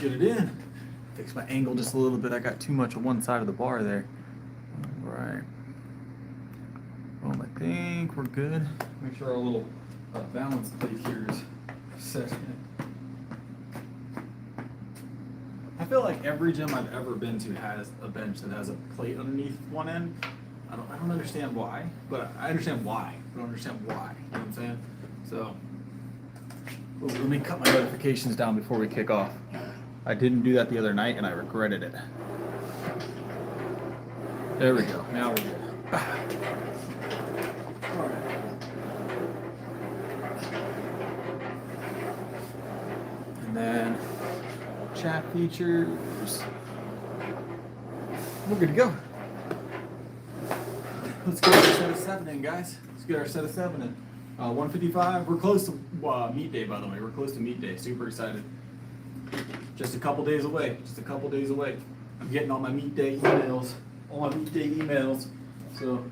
get it in. Fix my angle just a little bit. I got too much on one side of the bar there. All right. Well, I think we're good. Make sure our little balance plate here is set in. I feel like every gym I've ever been to has a bench that has a plate underneath one end. I don't understand why, but I understand why. I don't understand why. You know what I'm saying? So, let me cut my notifications down before we kick off. I didn't do that the other night and I regretted it. There we go. Now we're good. All right. And then chat features. We're good to go. Let's get our set of 7 in, guys. Let's get our set of 7 in. 155. We're close to meet day, by the way. We're close to meet day. Super excited. Just a couple days away. Just a couple days away. I'm getting all my meet day emails. All my meet day emails. So.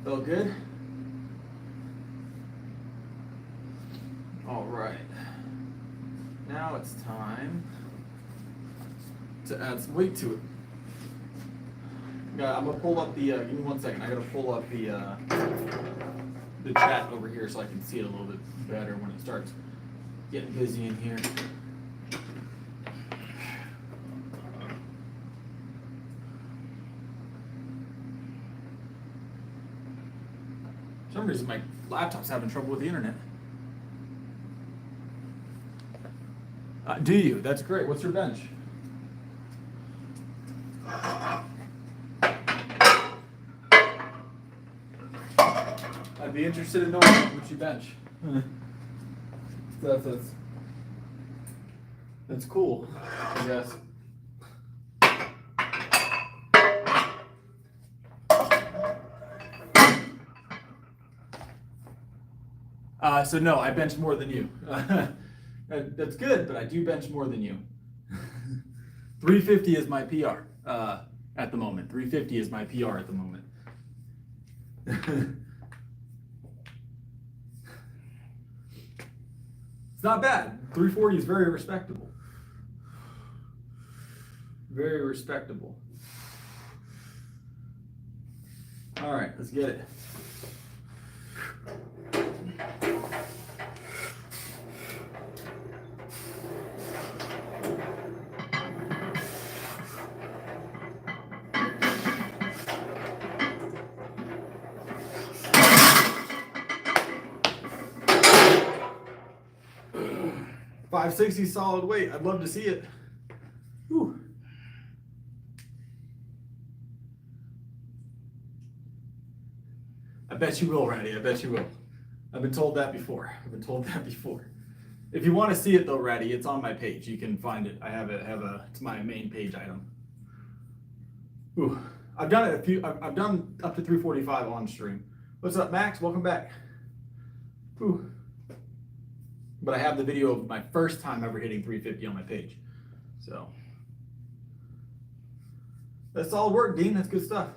Felt good? All right. Now it's time to add some weight to it. I'm gonna pull up the, give me 1 second. I gotta pull up the chat over here so I can see it a little bit better when it starts getting busy in here. For some reason, my laptop's having trouble with the internet. Do you? That's great. What's your bench? I'd be interested in knowing what you bench. That's cool, I guess. So no, I bench more than you. That's good, but I do bench more than you. 350 is my PR at the moment. 350 is my PR at the moment. It's not bad. 340 is very respectable. Very respectable. All right, let's get it. $560 solid weight. I'd love to see it. Whew. I bet you will, Randy. I bet you will. I've been told that before. If you want to see it though, Ratty, it's on my page. You can find it. It's my main page item. Ooh. I've done it I've done up to 345 on stream. What's up, Max? Welcome back. Ooh. But I have the video of my first time ever hitting 350 on my page. So that's solid work, Dean. That's good stuff.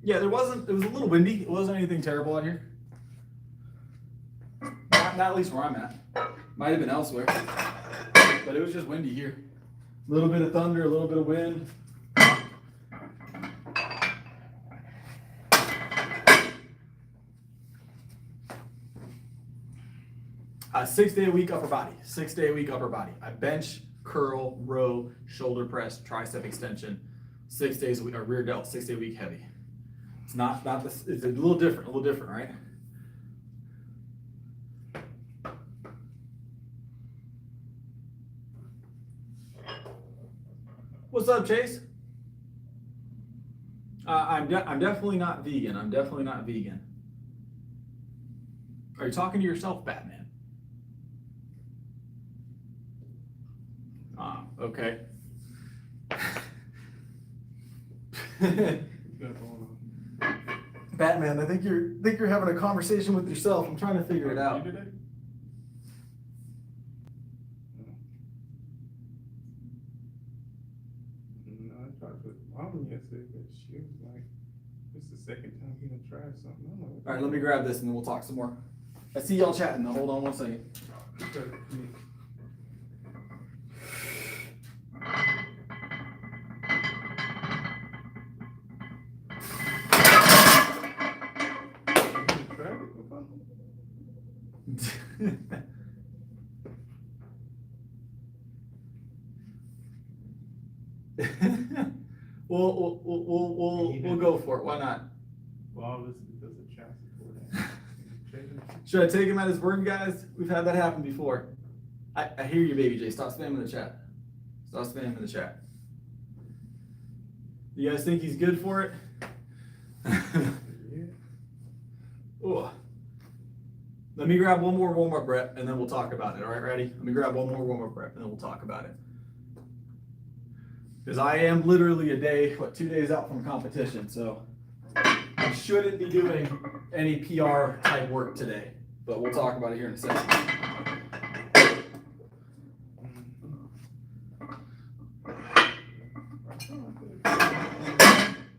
Yeah, it was a little windy. It wasn't anything terrible out here. Not at least where I'm at. Might have been elsewhere. But it was just windy here. A little bit of thunder, a little bit of wind. 6-day-a-week upper body. 6-day-a-week upper body. I bench, curl, row, shoulder press, tricep extension. 6 days a week, or rear delt, 6-day-a-week heavy. It's not this. It's a little different, right? What's up, Chase? I'm definitely not vegan. Are you talking to yourself, Batman? Okay. Batman, I think you're having a conversation with yourself. I'm trying to figure it out. tried to put mom yesterday, but she was like, "This is the second time he done tried something." I don't know. All right, let me grab this and then we'll talk some more. I see y'all chatting though. Hold on one second. We'll go for it. Why not? Well, this does a chance for that. Should I take him at his word, guys? We've had that happen before. I hear you, Baby J. Stop spamming the chat. Stop spamming the chat. You guys think he's good for it? Ooh. Let me grab one more warm-up rep and then we'll talk about it. All right, ready? Let me grab one more warm-up rep and then we'll talk about it. Because I am literally 2 days out from competition, so I shouldn't be doing any PR type work today, but we'll talk about it here in a second.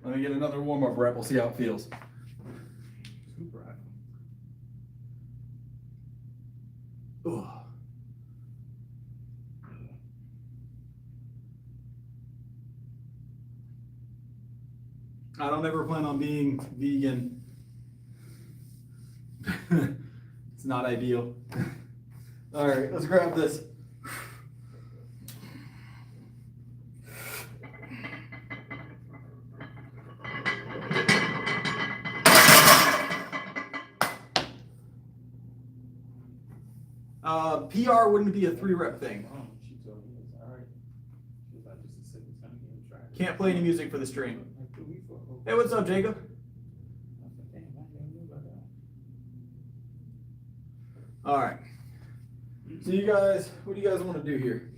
Let me get another warm-up rep. We'll see how it feels. Ooh. I don't ever plan on being vegan. It's not ideal. All right, let's grab this. PR wouldn't be a 3-rep thing. She told me it's all right. She was like, "This is the second time you tried it." Can't play any music for the stream. Hey, what's up, Jacob? All right. So you guys, what do you guys want to do here?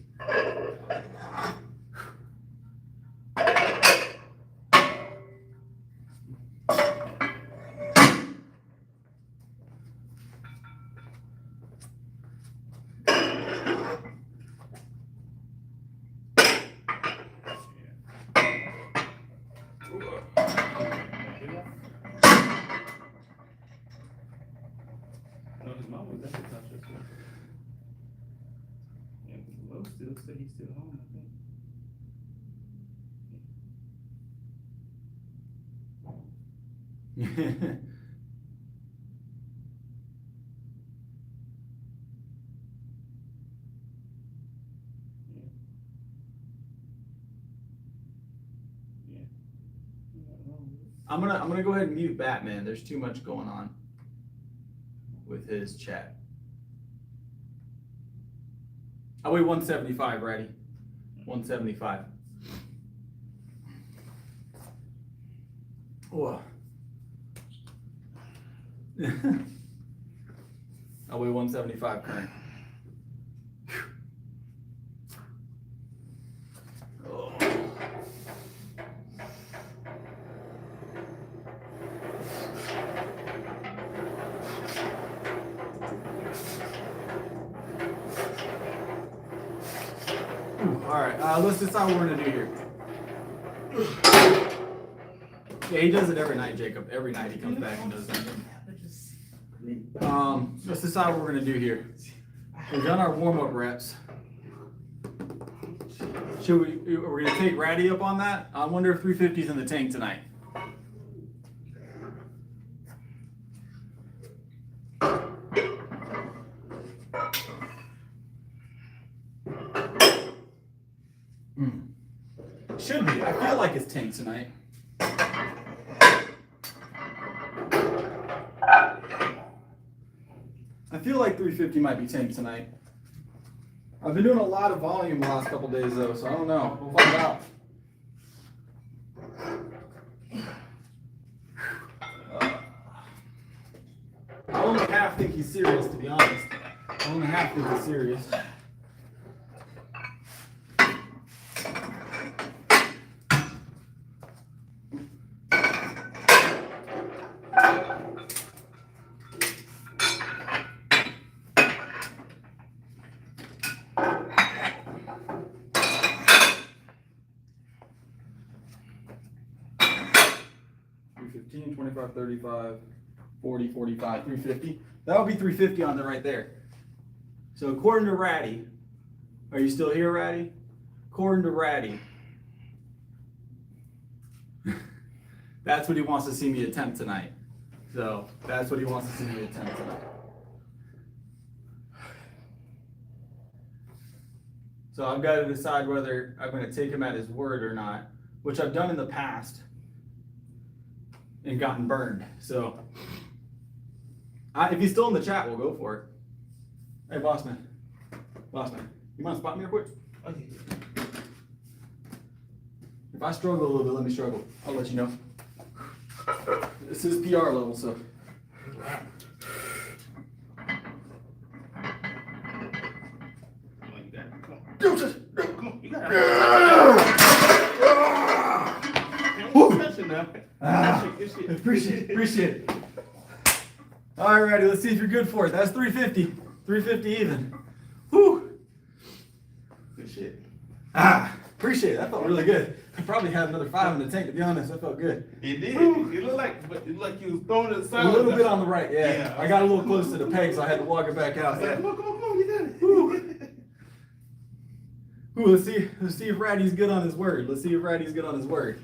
No, his mom was at the touch us. Yeah, Lowe still said he's still home, I think. I'm gonna go ahead and mute Batman. There's too much going on with his chat. I weigh 175, ready? 175. Whoa. I weigh 175 current. Oh. All right, let's decide what we're gonna do here. Yeah, he does it every night, Jacob. Every night he comes back and does that. Let's decide what we're gonna do here. We've done our warm-up reps. We're gonna take Ratty up on that? I wonder if 350's in the tank tonight. Should be. I feel like it's tank tonight. I feel like 350 might be tank tonight. I've been doing a lot of volume the last couple days though, so I don't know. We'll find out. I only half think he's serious, to be honest. I only half think he's serious. 15, 25, 35, 40, 45, 350. That would be 350 on there right there. So according to Ratty, are you still here, Ratty? According to Ratty, that's what he wants to see me attempt tonight. So that's what he wants to see me attempt tonight. So I've got to decide whether I'm going to take him at his word or not, which I've done in the past and gotten burned. So if he's still in the chat, we'll go for it. Hey, boss man, you mind spot me real quick? Okay. If I struggle a little bit, let me struggle. I'll let you know. This is PR level, so. Appreciate it. All righty, let's see if you're good for it. That's 350. 350 even. Whew. Good shit. Appreciate it. That felt really good. I probably had another 5 in the tank, to be honest. That felt good. It did. It looked like you was throwing it aside. A little bit on the right, yeah. I got a little close to the peg, so I had to walk it back out. Yeah. Come on, you got it. Ooh, let's see if Ratty's good on his word. Let's see if Ratty's good on his word.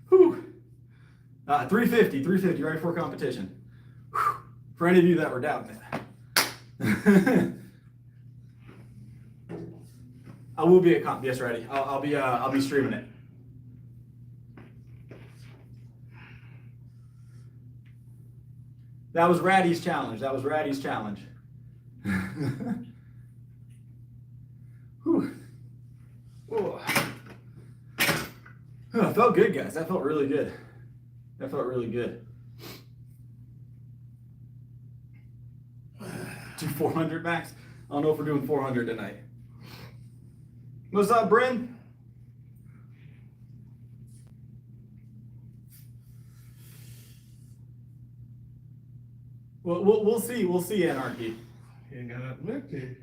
Whew. 350, ready for competition. Whew. For any of you that were doubting it. I will be at comp. Yes, Ratty. I'll be streaming it. That was Ratty's challenge. Whew. Oh, it felt good, guys. That felt really good. Do 400 max? I don't know if we're doing 400 tonight. What's up, Bryn? Well, we'll see, Anarchy. He ain't got nothing left here.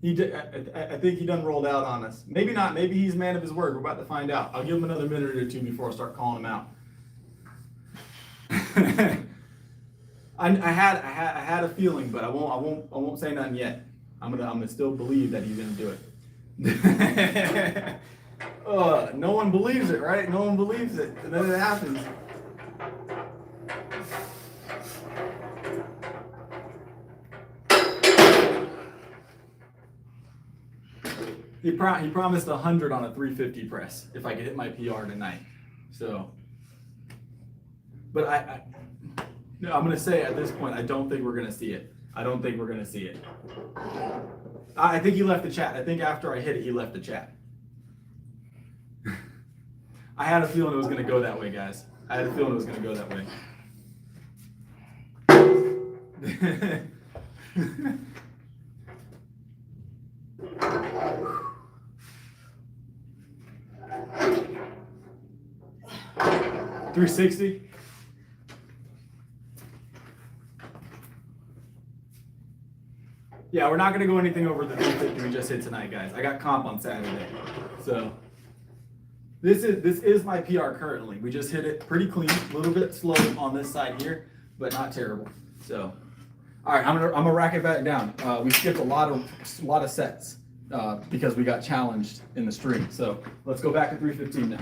He did. I think he done rolled out on us. Maybe not. Maybe he's a man of his word. We're about to find out. I'll give him another minute or two before I start calling him out. I had a feeling, but I won't say nothing yet. I'm gonna still believe that he's gonna do it. No one believes it, right? No one believes it, and then it happens. He promised 100 on a 350 press if I could hit my PR tonight. So, but I'm gonna say at this point I don't think we're gonna see it. I think he left the chat. I think after I hit it, he left the chat. I had a feeling it was gonna go that way, guys. 360. Yeah, we're not going to go anything over the 350 we just hit tonight, guys. I got comp on Saturday. So this is my PR currently. We just hit it pretty clean, a little bit slow on this side here, but not terrible. So all right, I'm gonna rack it back down. We skipped a lot of sets because we got challenged in the stream. So let's go back to 315 now.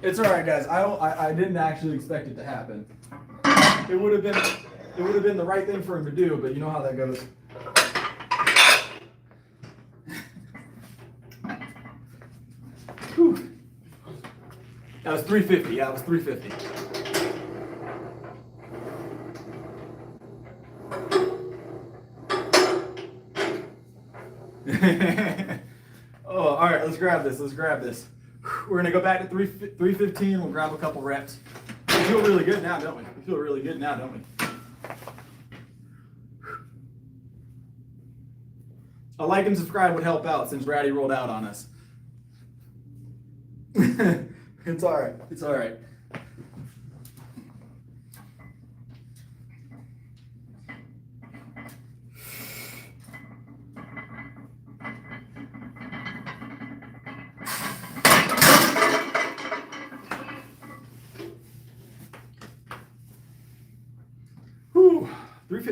It's all right, guys. I didn't actually expect it to happen. It would have been the right thing for him to do, but you know how that goes. Whew. That was 350. Yeah, it was 350. Oh, all right. Let's grab this. We're gonna go back to 315. We'll grab a couple reps. We feel really good now, don't we? A like and subscribe would help out since Ratty rolled out on us. It's all right.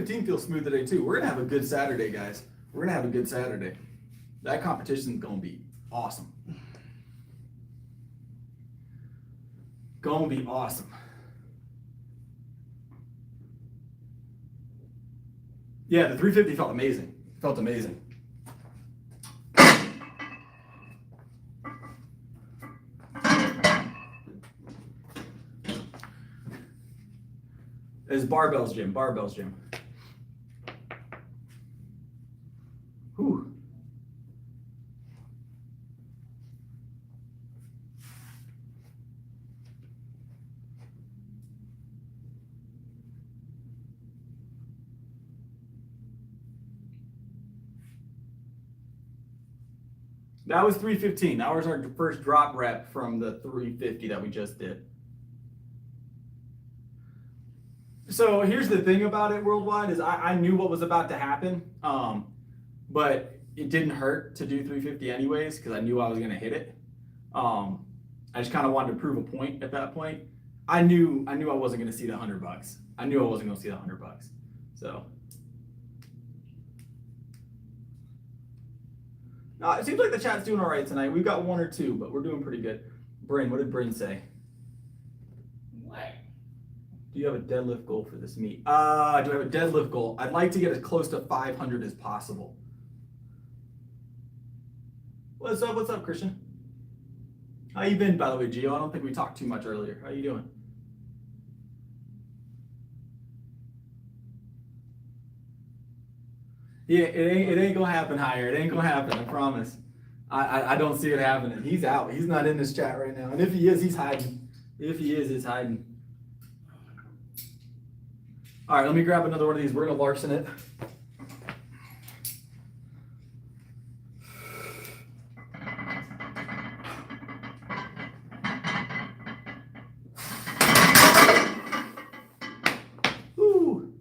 315 feels smooth today too. We're gonna have a good Saturday, guys. We're gonna have a good Saturday. That competition is gonna be awesome. Gonna be awesome. Yeah, the 350 felt amazing. Felt amazing. It's barbells gym, barbells gym. Whew. That was 315. That was our first drop rep from the 350 that we just did. So here's the thing about it worldwide is I knew what was about to happen, but it didn't hurt to do 350 anyways because I knew I was going to hit it. I just kind of wanted to prove a point at that point. I knew I wasn't going to see the $100. I knew I wasn't going to see the $100. So. No, it seems like the chat's doing all right tonight. We've got one or two, but we're doing pretty good. Bryn, what did Bryn say? What? Do you have a deadlift goal for this meet? Do I have a deadlift goal? I'd like to get as close to 500 as possible. What's up, Christian? How you been, by the way, Gio? I don't think we talked too much earlier. How you doing? Yeah, it ain't gonna happen higher. It ain't gonna happen, I promise. I don't see it happening. He's out. He's not in this chat right now. And if he is, he's hiding. If he is, he's hiding. All right, let me grab another one of these. We're gonna Larson it. Woo.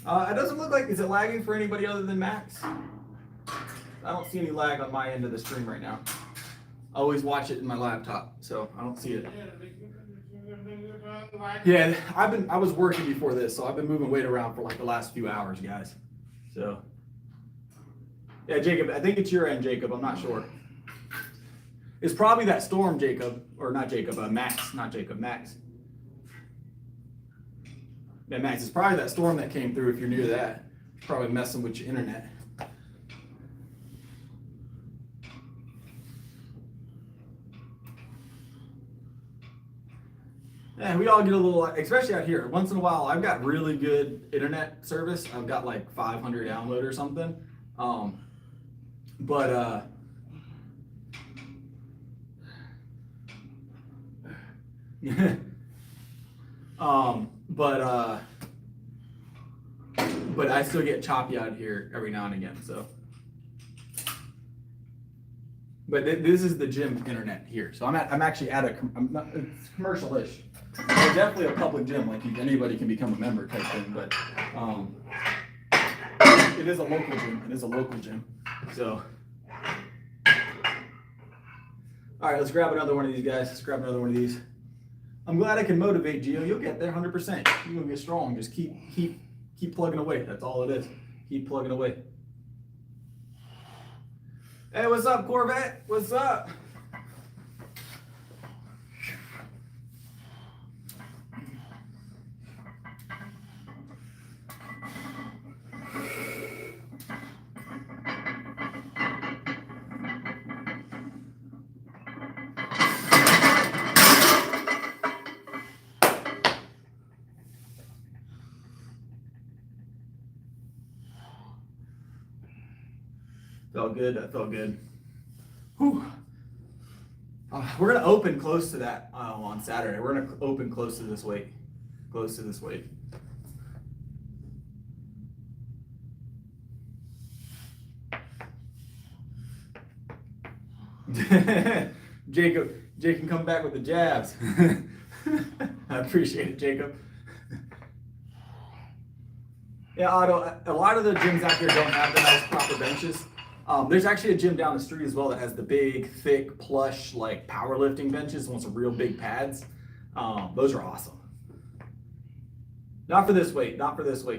It doesn't look like, is it lagging for anybody other than Max? I don't see any lag on my end of the stream right now. I always watch it in my laptop, so I don't see it. Yeah, I was working before this, so I've been moving weight around for like the last few hours, guys. So, yeah, Jacob, I think it's your end, Jacob. I'm not sure. It's probably that storm, Jacob, or not Jacob, Max, not Jacob, Max. Yeah, Max, it's probably that storm that came through if you're near that. Probably messing with your internet. Yeah, we all get a little, especially out here. Once in a while, I've got really good internet service. I've got like 500 download or something. But I still get choppy out here every now and again. So, but this is the gym internet here. So I'm actually at it's commercial-ish. It's definitely a public gym, like anybody can become a member type thing. But it is a local gym. It is a local gym. So, all right, let's grab another one of these guys. Let's grab another one of these. I'm glad I can motivate Gio. You'll get there 100%. You're gonna get strong. Just keep plugging away. That's all it is. Keep plugging away. Hey, what's up, Corvette? What's up? Felt good. That felt good. Whew. We're gonna open close to that on Saturday. We're gonna open close to this weight. Close to this weight. Jacob can come back with the jabs. I appreciate it, Jacob. Yeah, Otto, a lot of the gyms out here don't have the nice proper benches. There's actually a gym down the street as well that has the big, thick, plush, like powerlifting benches, ones with real big pads. Those are awesome. Not for this weight,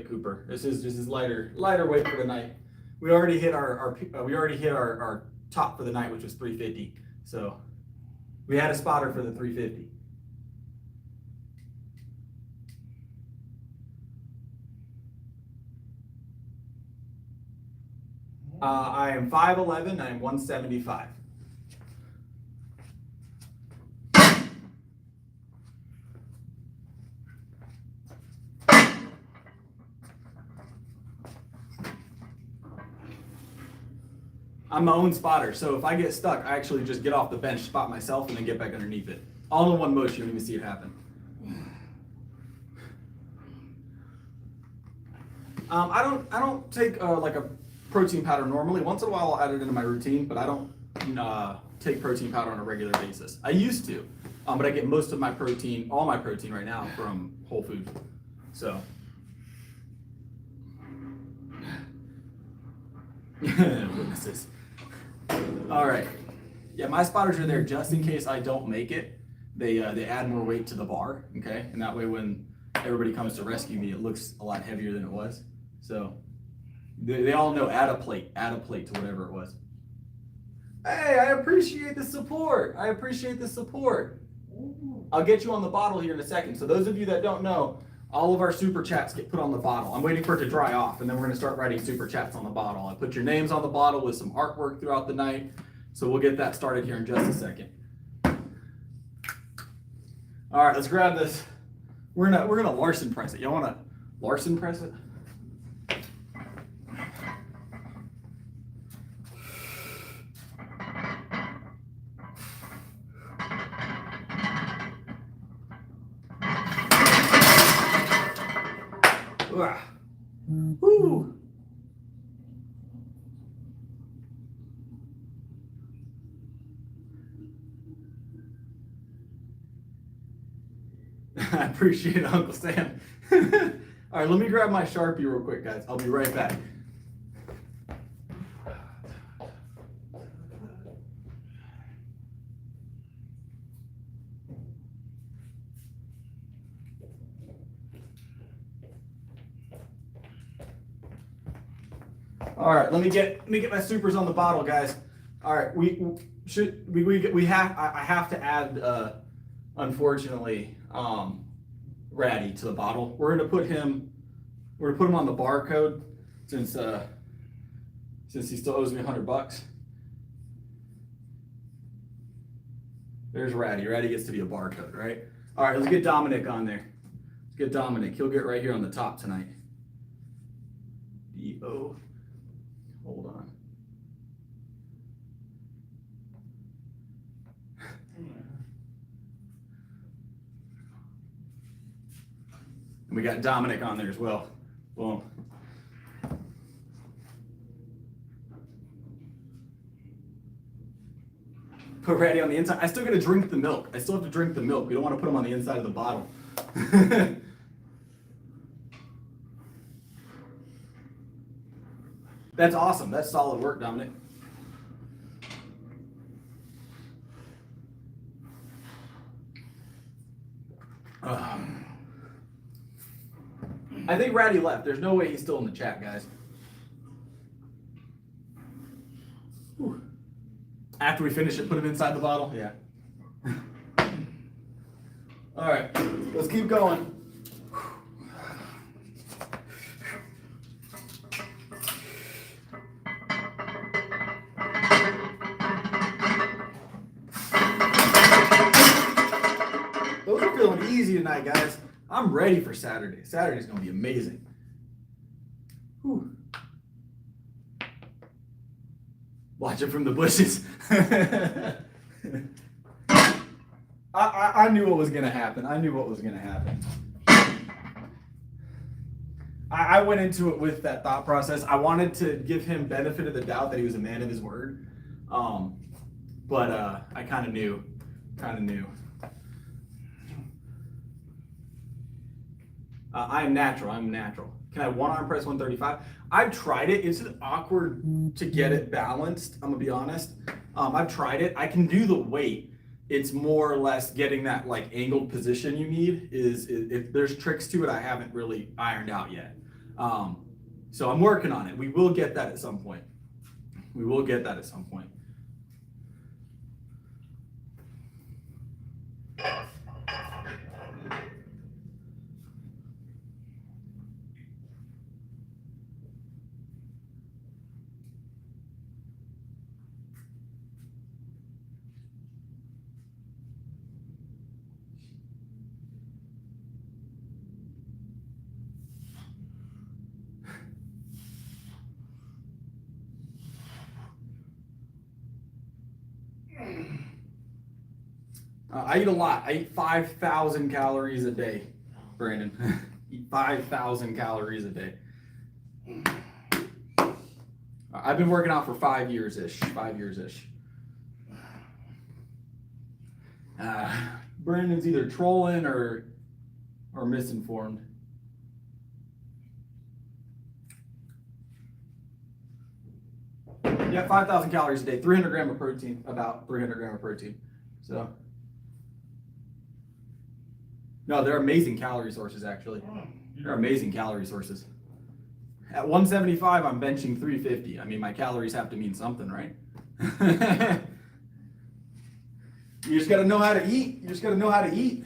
Cooper. This is lighter weight for the night. We already hit our top for the night, which was 350. So we had a spotter for the 350. I am 5'11", I am 175. I'm my own spotter, so if I get stuck, I actually just get off the bench, spot myself, and then get back underneath it. All in one motion, you don't even see it happen. I don't take like a protein powder normally. Once in a while, I'll add it into my routine, but I don't take protein powder on a regular basis. I used to, but I get most of my protein, all my protein right now from Whole Foods. So. Witnesses. All right. Yeah, my spotters are there just in case I don't make it. They add more weight to the bar, okay? And that way when everybody comes to rescue me, it looks a lot heavier than it was. So they all know add a plate to whatever it was. Hey, I appreciate the support. I'll get you on the bottle here in a second. So those of you that don't know, all of our super chats get put on the bottle. I'm waiting for it to dry off, and then we're gonna start writing super chats on the bottle. I put your names on the bottle with some artwork throughout the night. So we'll get that started here in just a second. All right, let's grab this. We're gonna Larson press it. Y'all wanna Larson press it? Woo! I appreciate it, Uncle Sam. All right, let me grab my Sharpie real quick, guys. I'll be right back. All right, let me get my supers on the bottle, guys. All right, I have to add unfortunately Ratty to the bottle. We're gonna put him on the barcode since he still owes me $100. There's Ratty. Ratty gets to be a barcode, right? All right, let's get Dominic on there. Let's get Dominic. He'll get right here on the top tonight. D-O. Hold on. And we got Dominic on there as well. Boom. Put Ratty on the inside. I still gotta drink the milk. I still have to drink the milk. We don't want to put him on the inside of the bottle. That's awesome. That's solid work, Dominic. I think Ratty left. There's no way he's still in the chat, guys. Whew. After we finish it, put him inside the bottle? Yeah. All right, let's keep going. Those are feeling easy tonight, guys. I'm ready for Saturday. Saturday's gonna be amazing. Whew. Watch it from the bushes. I knew what was gonna happen. I went into it with that thought process. I wanted to give him benefit of the doubt that he was a man of his word. But I kind of knew. I'm natural. Can I one arm press 135? I've tried it. It's awkward to get it balanced. I'm gonna be honest. I've tried it. I can do the weight. It's more or less getting that like angled position you need. If there's tricks to it, I haven't really ironed out yet. So I'm working on it. We will get that at some point. We will get that at some point. I eat a lot. I eat 5,000 calories a day, Brandon. Eat 5,000 calories a day. I've been working out for 5 years-ish. 5 years-ish. Brandon's either trolling or misinformed. Yeah, 5,000 calories a day, 300 grams of protein, about 300 grams of protein. So, no, they're amazing calorie sources, actually. They're amazing calorie sources. At 175, I'm benching 350. I mean, my calories have to mean something, right? You just got to know how to eat. You just got to know how to eat.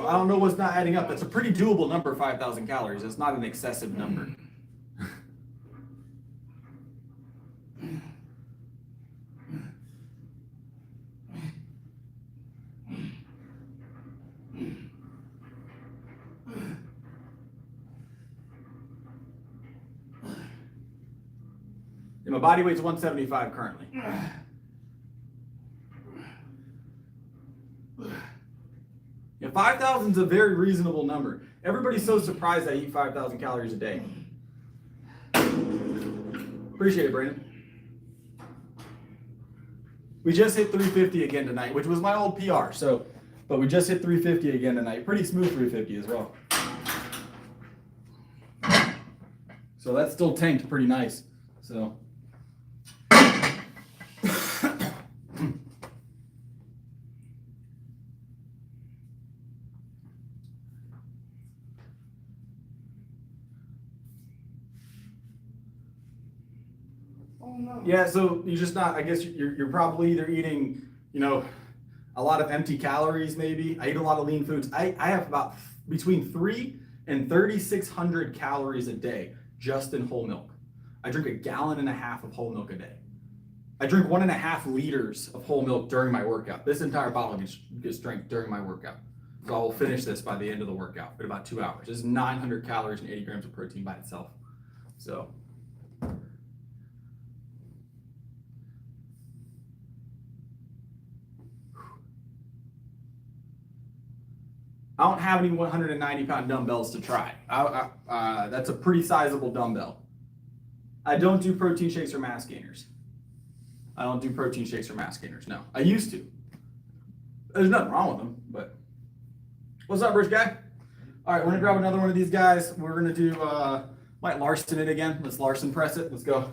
I don't know what's not adding up. That's a pretty doable number, 5,000 calories. It's not an excessive number. And my body weight's 175 currently. Yeah, 5,000 is a very reasonable number. Everybody's so surprised I eat 5,000 calories a day. Appreciate it, Brandon. We just hit 350 again tonight, which was my old PR. But we just hit 350 again tonight. Pretty smooth 350 as well. So that's still tanked pretty nice. So. Yeah, so you're just not, I guess you're probably either eating, a lot of empty calories maybe. I eat a lot of lean foods. I have about between 3 and 3,600 calories a day just in whole milk. I drink 1.5 gallons of whole milk a day. I drink 1.5 liters of whole milk during my workout. This entire bottle gets drank during my workout. So I will finish this by the end of the workout in about 2 hours. This is 900 calories and 80 grams of protein by itself. So. I don't have any 190-pound dumbbells to try. That's a pretty sizable dumbbell. I don't do protein shakes or mass gainers. I don't do protein shakes or mass gainers, no. I used to. There's nothing wrong with them, but. What's up, Rich guy? All right, we're gonna grab another one of these guys. We're gonna do, might Larson it again. Let's Larson press it. Let's go.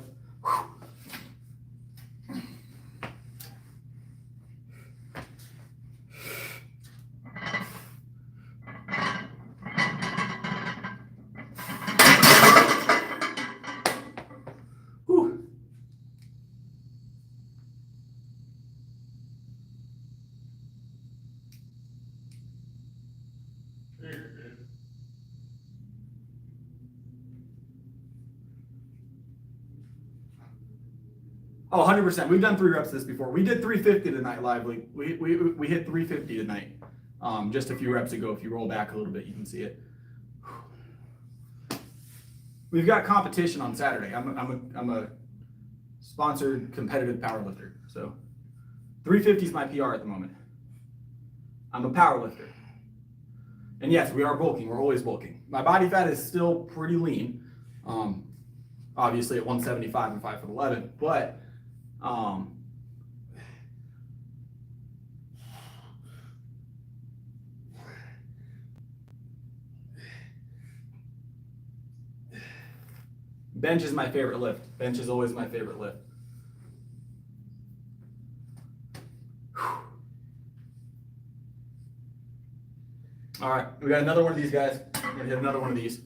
Oh, 100%. We've done 3 reps of this before. We did 350 tonight lively. We hit 350 tonight. Just a few reps ago. If you roll back a little bit, you can see it. We've got competition on Saturday. I'm a sponsored competitive powerlifter. So 350 is my PR at the moment. I'm a powerlifter. And yes, we are bulking. We're always bulking. My body fat is still pretty lean. Obviously at 175 and 5'11", but bench is my favorite lift. Bench is always my favorite lift. All right, we got another one of these guys. We're gonna hit another one of these.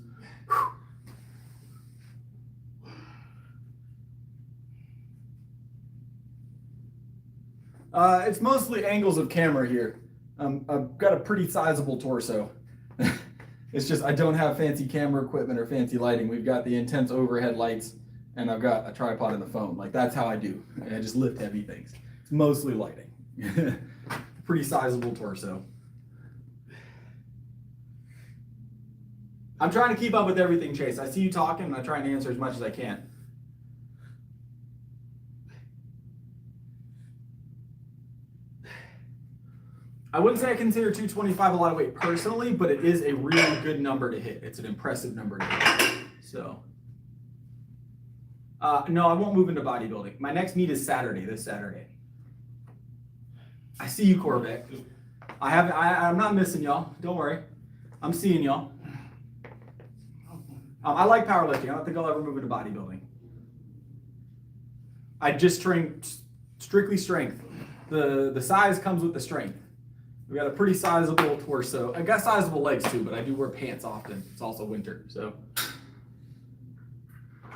It's mostly angles of camera here. I've got a pretty sizable torso. It's just I don't have fancy camera equipment or fancy lighting. We've got the intense overhead lights, and I've got a tripod and the phone. Like that's how I do. I just lift heavy things. It's mostly lighting. Pretty sizable torso. I'm trying to keep up with everything, Chase. I see you talking, and I'm trying to answer as much as I can. I wouldn't say I consider 225 a lot of weight personally, but it is a really good number to hit. It's an impressive number to hit. So, no, I won't move into bodybuilding. My next meet is Saturday, this Saturday. I see you, Corvette. I'm not missing y'all. Don't worry. I'm seeing y'all. I like powerlifting. I don't think I'll ever move into bodybuilding. I just train strictly strength. The size comes with the strength. We got a pretty sizable torso. I got sizable legs too, but I do wear pants often. It's also winter, so.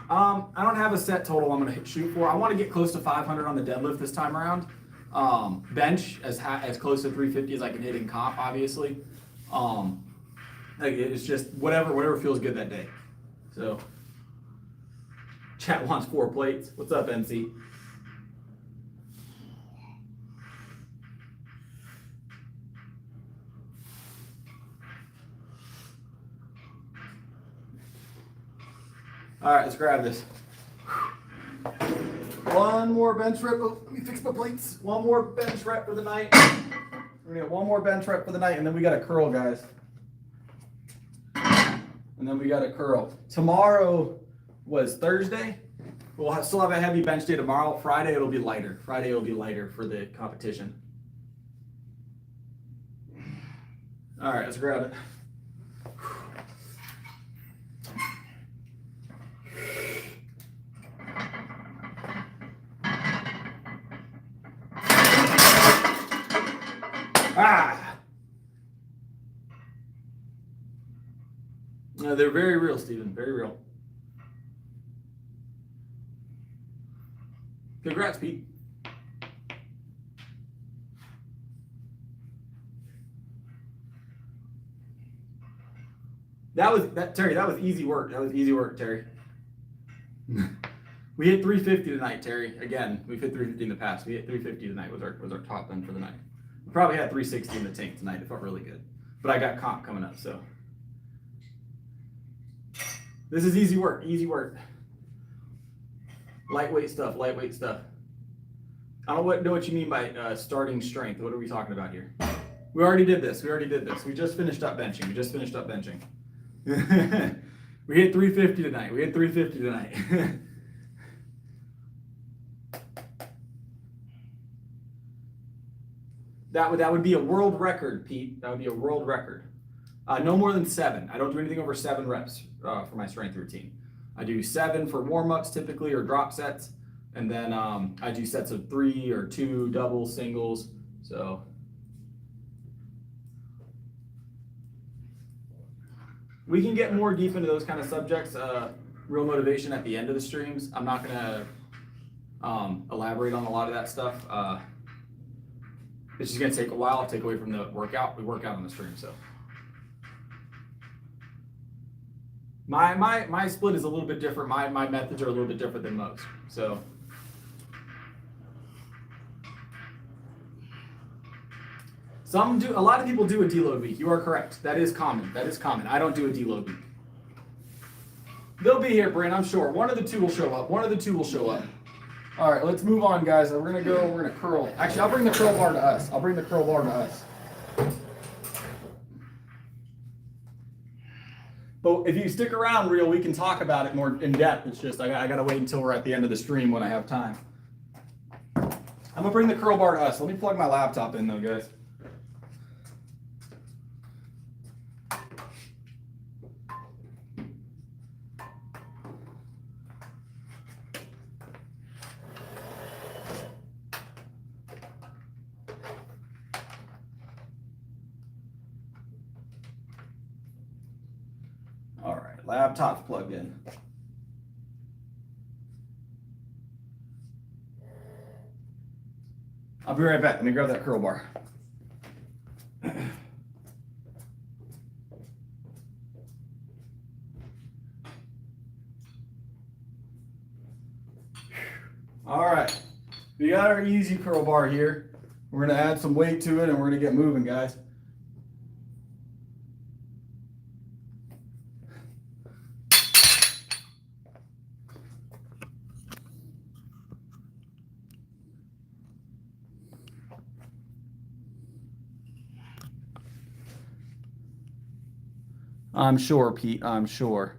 I don't have a set total I'm gonna shoot for. I want to get close to 500 on the deadlift this time around. Bench as close to 350 as I can hit in comp, obviously. Like it's just whatever feels good that day. So, chat wants 4 plates. What's up, NC? All right, let's grab this. One more bench rep. Oh, let me fix my plates. One more bench rep for the night. We're gonna get one more bench rep for the night, and then we got a curl, guys. And then we got a curl. Tomorrow was Thursday. We'll still have a heavy bench day tomorrow. Friday it'll be lighter. Friday it'll be lighter for the competition. All right, let's grab it. Ah! No, they're very real, Steven. Very real. Congrats, Pete. Terry, that was easy work. That was easy work, Terry. We hit 350 tonight, Terry. Again, we've hit 350 in the past. We hit 350 tonight was our top end for the night. We probably had 360 in the tank tonight. It felt really good. But I got comp coming up, so. This is easy work, easy work. Lightweight stuff, lightweight stuff. I don't know what you mean by starting strength. What are we talking about here? We already did this. We just finished up benching. We hit 350 tonight. That would be a world record, Pete. That would be a world record. No more than 7. I don't do anything over 7 reps for my strength routine. I do 7 for warm-ups typically, or drop sets, and then I do sets of 3 or 2, doubles, singles. So we can get more deep into those kind of subjects. Real motivation at the end of the streams. I'm not gonna elaborate on a lot of that stuff. It's just gonna take a while. I'll take away from the workout. We work out on the stream, so. My split is a little bit different. My methods are a little bit different than most. So a lot of people do a deload week. You are correct. That is common. I don't do a deload week. They'll be here, Brent, I'm sure. One of the two will show up. All right, let's move on, guys. We're gonna curl. Actually, I'll bring the curl bar to us. But if you stick around, Real, we can talk about it more in depth. It's just I gotta wait until we're at the end of the stream when I have time. I'm gonna bring the curl bar to us. Let me plug my laptop in though, guys. All right, laptop's plugged in. I'll be right back. Let me grab that curl bar. All right, we got our easy curl bar here. We're gonna add some weight to it and we're gonna get moving, guys. I'm sure, Pete, I'm sure.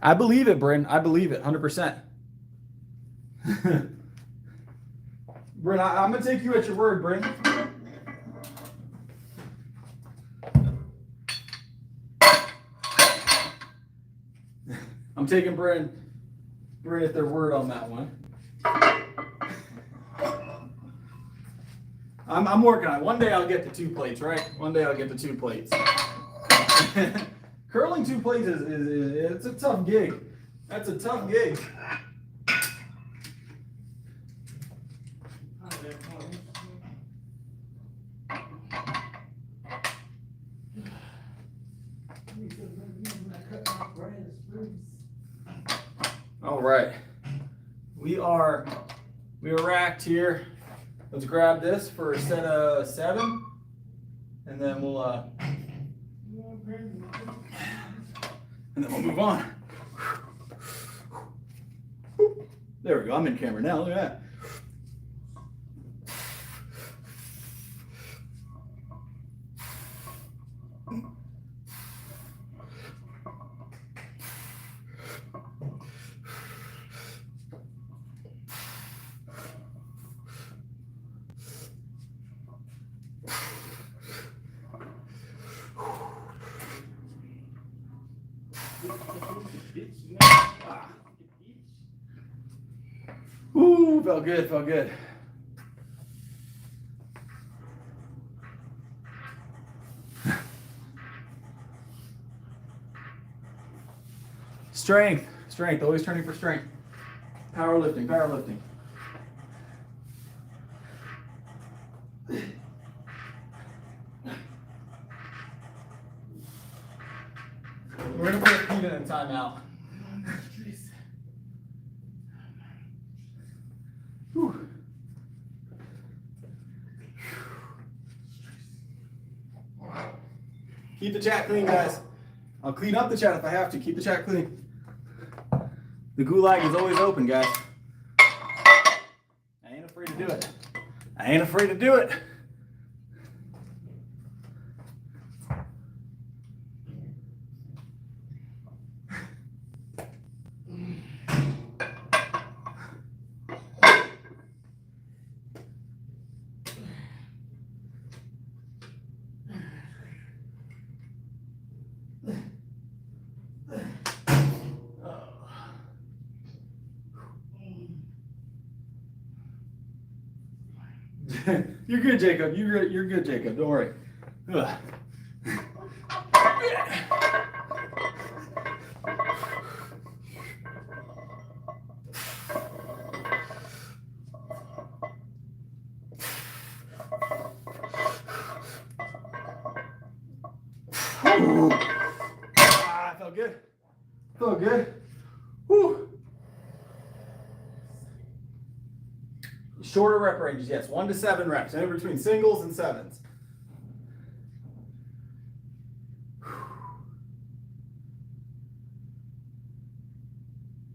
I believe it, Bryn. I believe it, 100%. Bryn, I'm going to take you at your word, Bryn. I'm taking Bryn at their word on that one. I'm working on it. One day I'll get to 2 plates, right? One day I'll get to 2 plates. Curling 2 plates is it's a tough gig. That's a tough gig. All right, we're racked here. Let's grab this for a set of 7, and then we'll move on. There we go. I'm in camera now. Look at that. Ooh, felt good, felt good. Strength, always training for strength. Powerlifting. We're gonna put Pete in a timeout. Whew. Keep the chat clean, guys. I'll clean up the chat if I have to. Keep the chat clean. The gulag is always open, guys. I ain't afraid to do it. You're good, Jacob. You're good, Jacob. Don't worry. Ugh. Felt good. Whew. Shorter rep ranges, yes. 1 to 7 reps, anywhere between singles and 7s.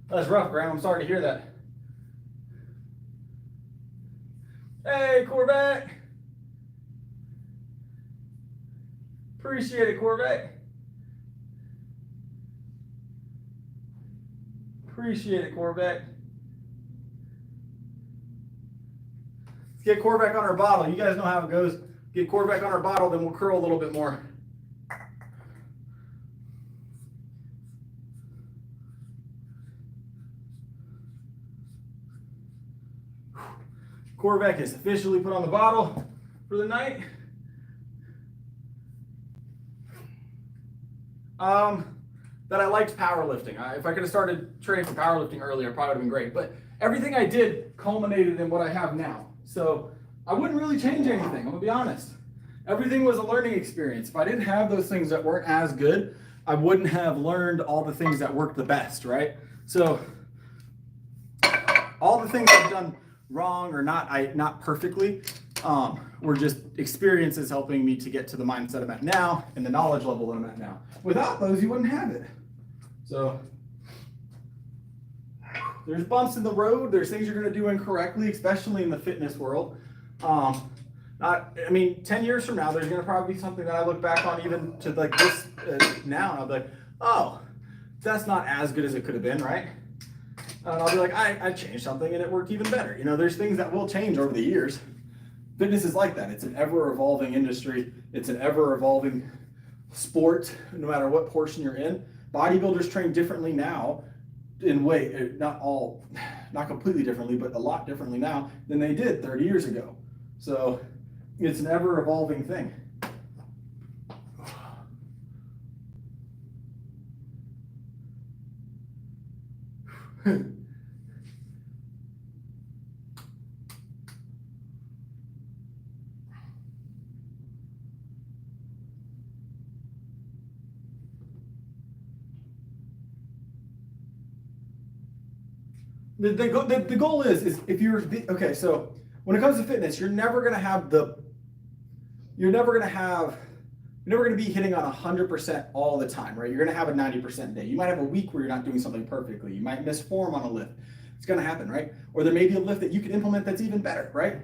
That's rough, Graham. I'm sorry to hear that. Hey, Corvette. Appreciate it, Corvette. Appreciate it, Corvette. Let's get Corvette on our bottle. You guys know how it goes. Get Corvette on our bottle, then we'll curl a little bit more. Corvette is officially put on the bottle for the night. That I liked powerlifting. If I could have started training for powerlifting earlier, it probably would have been great. But everything I did culminated in what I have now. So I wouldn't really change anything, I'm gonna be honest. Everything was a learning experience. If I didn't have those things that weren't as good, I wouldn't have learned all the things that worked the best, right? So all the things I've done wrong or not perfectly were just experiences helping me to get to the mindset I'm at now and the knowledge level that I'm at now. Without those, you wouldn't have it. So there's bumps in the road. There's things you're going to do incorrectly, especially in the fitness world. 10 years from now, there's going to probably be something that I look back on even to like this now, and I'll be like, oh, that's not as good as it could have been, right? And I'll be like, I changed something and it worked even better. You know, there's things that will change over the years. Fitness is like that. It's an ever-evolving industry. It's an ever-evolving sport, no matter what portion you're in. Bodybuilders train differently now, not completely differently, but a lot differently now than they did 30 years ago. So it's an ever-evolving thing. The goal is if you're okay. So when it comes to fitness, you're never gonna be hitting on 100% all the time, right? You're gonna have a 90% day. You might have a week where you're not doing something perfectly. You might miss form on a lift. It's gonna happen, right? Or there may be a lift that you can implement that's even better, right?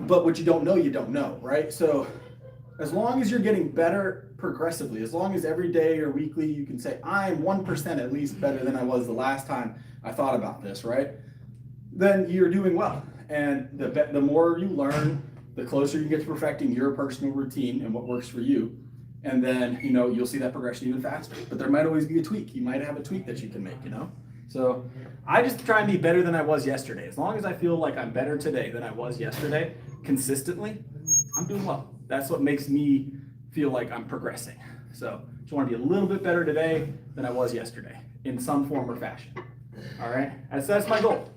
But what you don't know, right? So as long as you're getting better progressively, as long as every day or weekly you can say, I'm 1% at least better than I was the last time I thought about this, right? Then you're doing well. And the more you learn, the closer you get to perfecting your personal routine and what works for you. And then, you'll see that progression even faster. But there might always be a tweak. You might have a tweak that you can make, So I just try and be better than I was yesterday. As long as I feel like I'm better today than I was yesterday, consistently, I'm doing well. That's what makes me feel like I'm progressing. So just want to be a little bit better today than I was yesterday in some form or fashion. All right, that's my goal.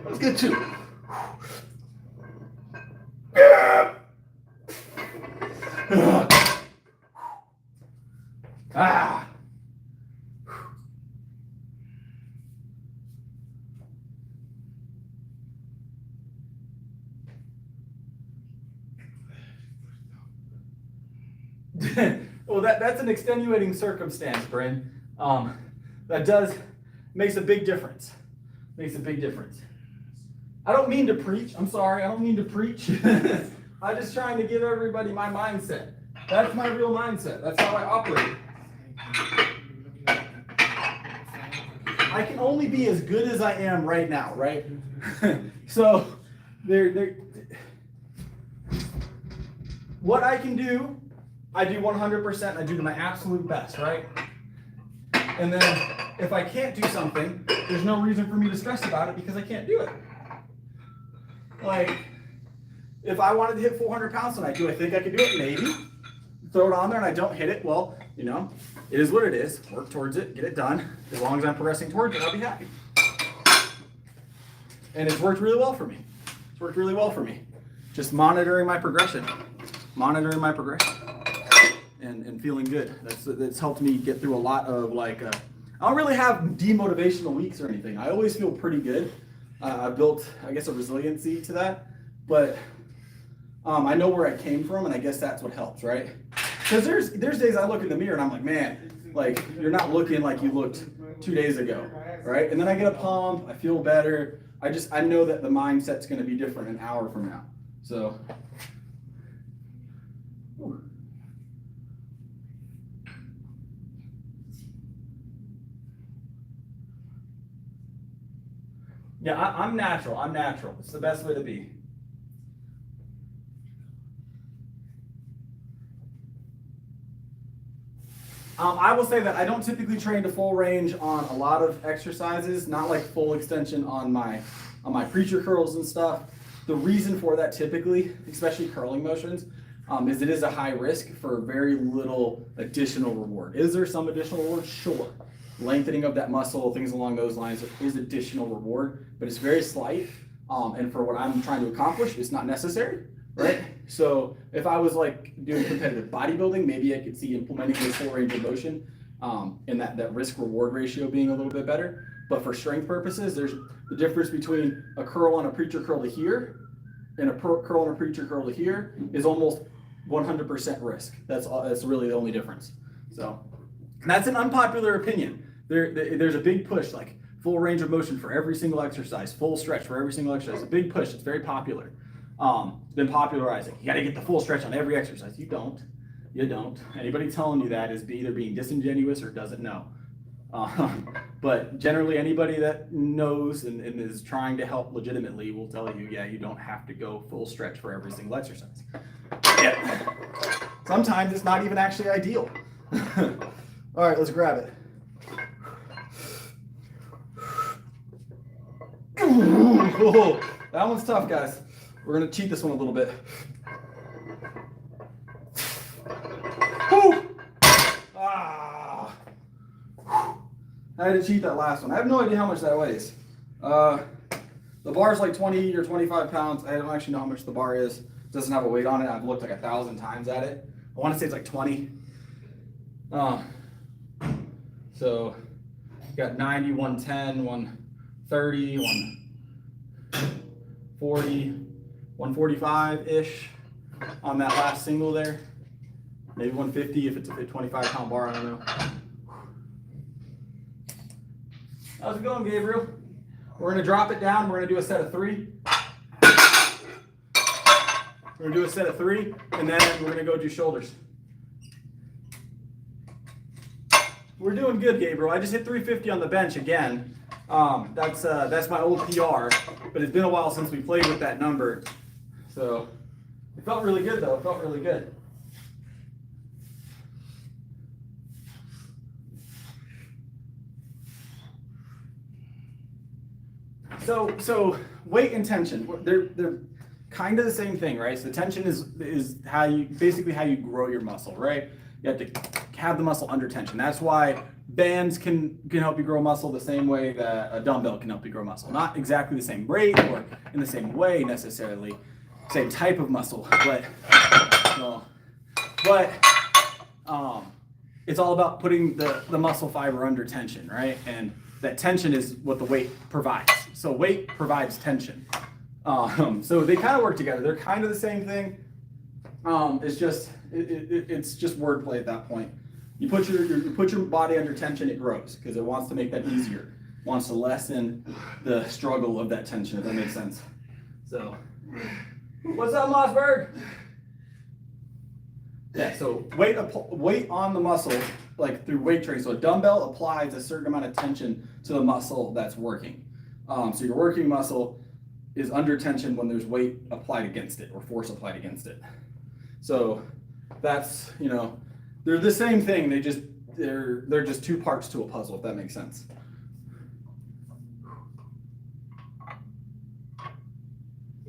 Let's get to it. Well, that's an extenuating circumstance, Bryn. That makes a big difference. Makes a big difference. I don't mean to preach. I'm sorry. I don't mean to preach. I'm just trying to give everybody my mindset. That's my real mindset. That's how I operate. I can only be as good as I am right now, right? So, what I can do, I do 100%. I do to my absolute best, right? And then if I can't do something, there's no reason for me to stress about it because I can't do it. Like, if I wanted to hit 400 pounds tonight, do I think I could do it? Maybe. Throw it on there and I don't hit it. Well, it is what it is. Work towards it, get it done. As long as I'm progressing towards it, I'll be happy. And it's worked really well for me. It's worked really well for me. Just monitoring my progression. And feeling good. That's helped me get through a lot of I don't really have demotivational weeks or anything. I always feel pretty good. I've built, I guess, a resiliency to that, but I know where I came from, and I guess that's what helps, right? Because there's days I look in the mirror and I'm like, man, you're not looking like you looked 2 days ago, right? And then I get a pump, I feel better, I know that the mindset's going to be different an hour from now. So. Whew. Yeah, I'm natural. I'm natural. It's the best way to be. I will say that I don't typically train to full range on a lot of exercises, not like full extension on my preacher curls and stuff. The reason for that typically, especially curling motions, is it is a high risk for very little additional reward. Is there some additional reward? Sure. Lengthening of that muscle, things along those lines is additional reward, but it's very slight. And for what I'm trying to accomplish, it's not necessary, right? So if I was like doing competitive bodybuilding, maybe I could see implementing this full range of motion and that risk reward ratio being a little bit better. But for strength purposes, there's the difference between a curl on a preacher curl to here and a curl on a preacher curl to here is almost 100% risk. That's really the only difference. So that's an unpopular opinion. There's a big push, like full range of motion for every single exercise, full stretch for every single exercise. A big push. It's very popular. It's been popularizing. You got to get the full stretch on every exercise. You don't. You don't. Anybody telling you that is either being disingenuous or doesn't know. But generally, anybody that knows and is trying to help legitimately will tell you, yeah, you don't have to go full stretch for every single exercise. Yeah. Sometimes it's not even actually ideal. All right, let's grab it. Ooh, that one's tough, guys. We're gonna cheat this one a little bit. Woo! Ah. I had to cheat that last one. I have no idea how much that weighs. The bar's like 20 or 25 pounds. I don't actually know how much the bar is. It doesn't have a weight on it. I've looked like 1,000 times at it. I want to say it's like 20. So you got 90, 110, 130, 140, 145-ish on that last single there. Maybe 150 if it's a 25-pound bar, I don't know. How's it going, Gabriel? We're gonna drop it down. We're gonna do a set of 3. We're gonna do a set of 3, and then we're gonna go do shoulders. We're doing good, Gabriel. I just hit 350 on the bench again. That's my old PR, but it's been a while since we played with that number. So it felt really good, though. It felt really good. So weight and tension, they're kind of the same thing, right? So tension is how you grow your muscle, right? You have to have the muscle under tension. That's why bands can help you grow muscle the same way that a dumbbell can help you grow muscle. Not exactly the same rate or in the same way necessarily, same type of muscle, but it's all about putting the muscle fiber under tension, right? And that tension is what the weight provides. So weight provides tension. So they kind of work together. They're kind of the same thing. It's just wordplay at that point. You put your body under tension, it grows because it wants to make that easier. It wants to lessen the struggle of that tension, if that makes sense. So, what's up, Mossberg? Yeah. So weight on the muscle, like through weight training. So a dumbbell applies a certain amount of tension to the muscle that's working. So your working muscle is under tension when there's weight applied against it or force applied against it. So that's, they're the same thing. They're just two parts to a puzzle, if that makes sense.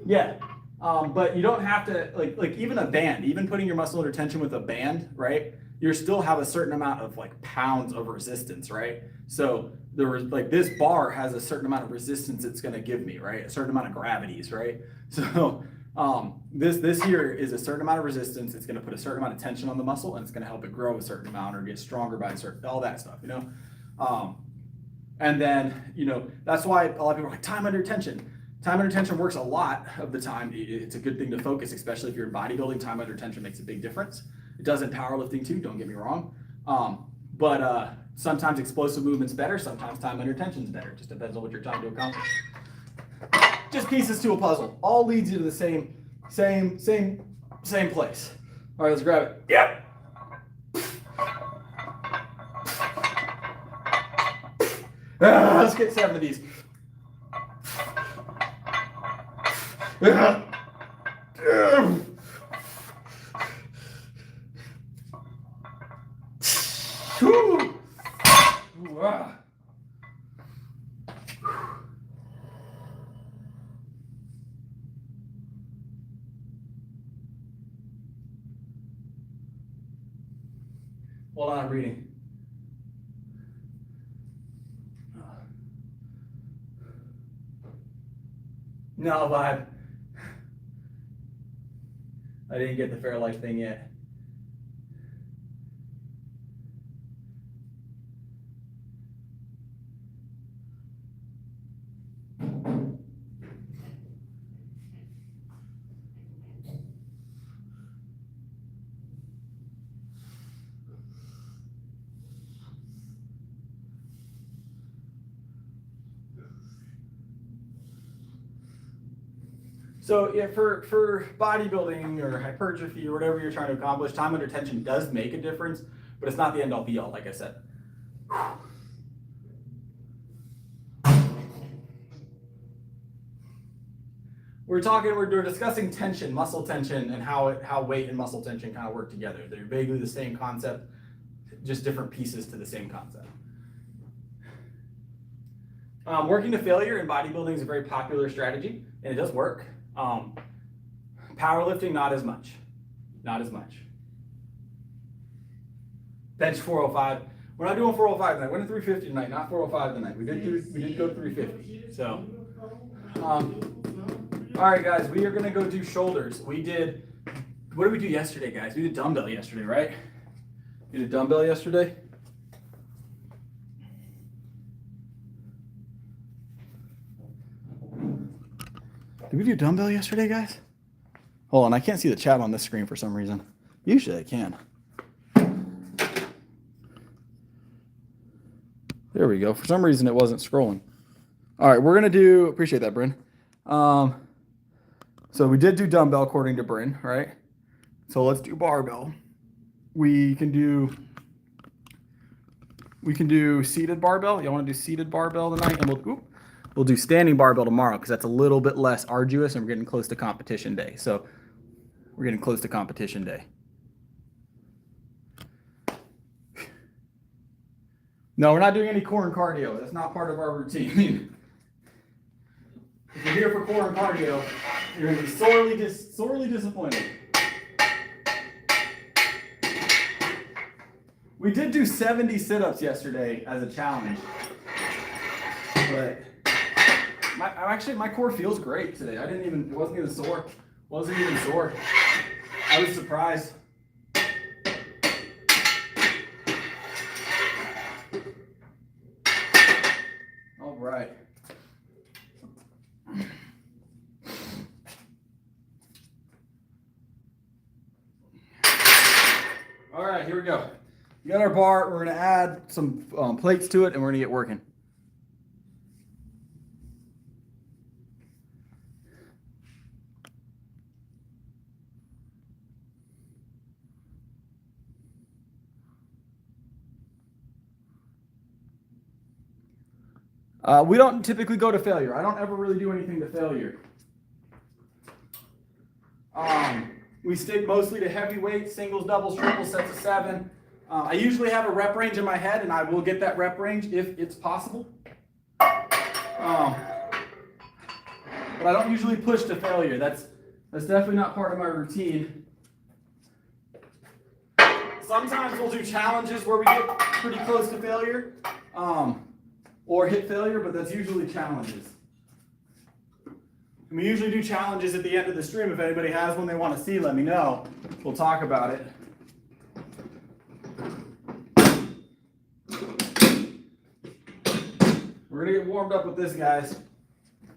Yeah. But you don't have to, like even a band, even putting your muscle under tension with a band, right? You still have a certain amount of like pounds of resistance, right? So this bar has a certain amount of resistance it's going to give me, right? A certain amount of gravities, right? So this here is a certain amount of resistance. It's going to put a certain amount of tension on the muscle, and it's going to help it grow a certain amount or get stronger by a certain, all that stuff, And then, that's why a lot of people are like, time under tension. Time under tension works a lot of the time. It's a good thing to focus, especially if you're in bodybuilding. Time under tension makes a big difference. It does in powerlifting too, don't get me wrong. But sometimes explosive movement's better, sometimes time under tension's better. It just depends on what you're trying to accomplish. Just pieces to a puzzle. All leads you to the same place. All right, let's grab it. Yep. Let's get 7 of these. Hold on, I'm reading. No, vibe. I didn't get the Fairlife thing yet. So yeah, for bodybuilding or hypertrophy or whatever you're trying to accomplish, time under tension does make a difference, but it's not the end all be all, like I said. We're discussing tension, muscle tension, and how weight and muscle tension kind of work together. They're vaguely the same concept, just different pieces to the same concept. Working to failure in bodybuilding is a very popular strategy, and it does work. Powerlifting, not as much. Not as much. Bench 405. We're not doing 405 tonight. We're doing 350 tonight, not 405 tonight. We did go to 350. So, all right, guys, we are gonna go do shoulders. What did we do yesterday, guys? We did dumbbell yesterday, right? We did dumbbell yesterday. Did we do dumbbell yesterday, guys? Hold on, I can't see the chat on this screen for some reason. Usually I can. There we go. For some reason it wasn't scrolling. All right, we're gonna do, appreciate that, Bryn. So we did do dumbbell according to Bryn, right? So let's do barbell. We can do seated barbell. Y'all wanna do seated barbell tonight? And we'll do standing barbell tomorrow because that's a little bit less arduous and we're getting close to competition day. So we're getting close to competition day. No, we're not doing any core and cardio. That's not part of our routine. If you're here for core and cardio, you're going to be sorely disappointed. We did do 70 sit-ups yesterday as a challenge. But my core feels great today. It wasn't even sore. Wasn't even sore. I was surprised. All right. All right, here we go. We got our bar. We're going to add some plates to it, and we're going to get working. We don't typically go to failure. I don't ever really do anything to failure. We stick mostly to heavy weights, singles, doubles, triples, sets of 7. I usually have a rep range in my head, and I will get that rep range if it's possible. But I don't usually push to failure. That's definitely not part of my routine. Sometimes we'll do challenges where we get pretty close to failure. Or hit failure, but that's usually challenges. And we usually do challenges at the end of the stream. If anybody has one they want to see, let me know. We'll talk about it. We're going to get warmed up with this, guys.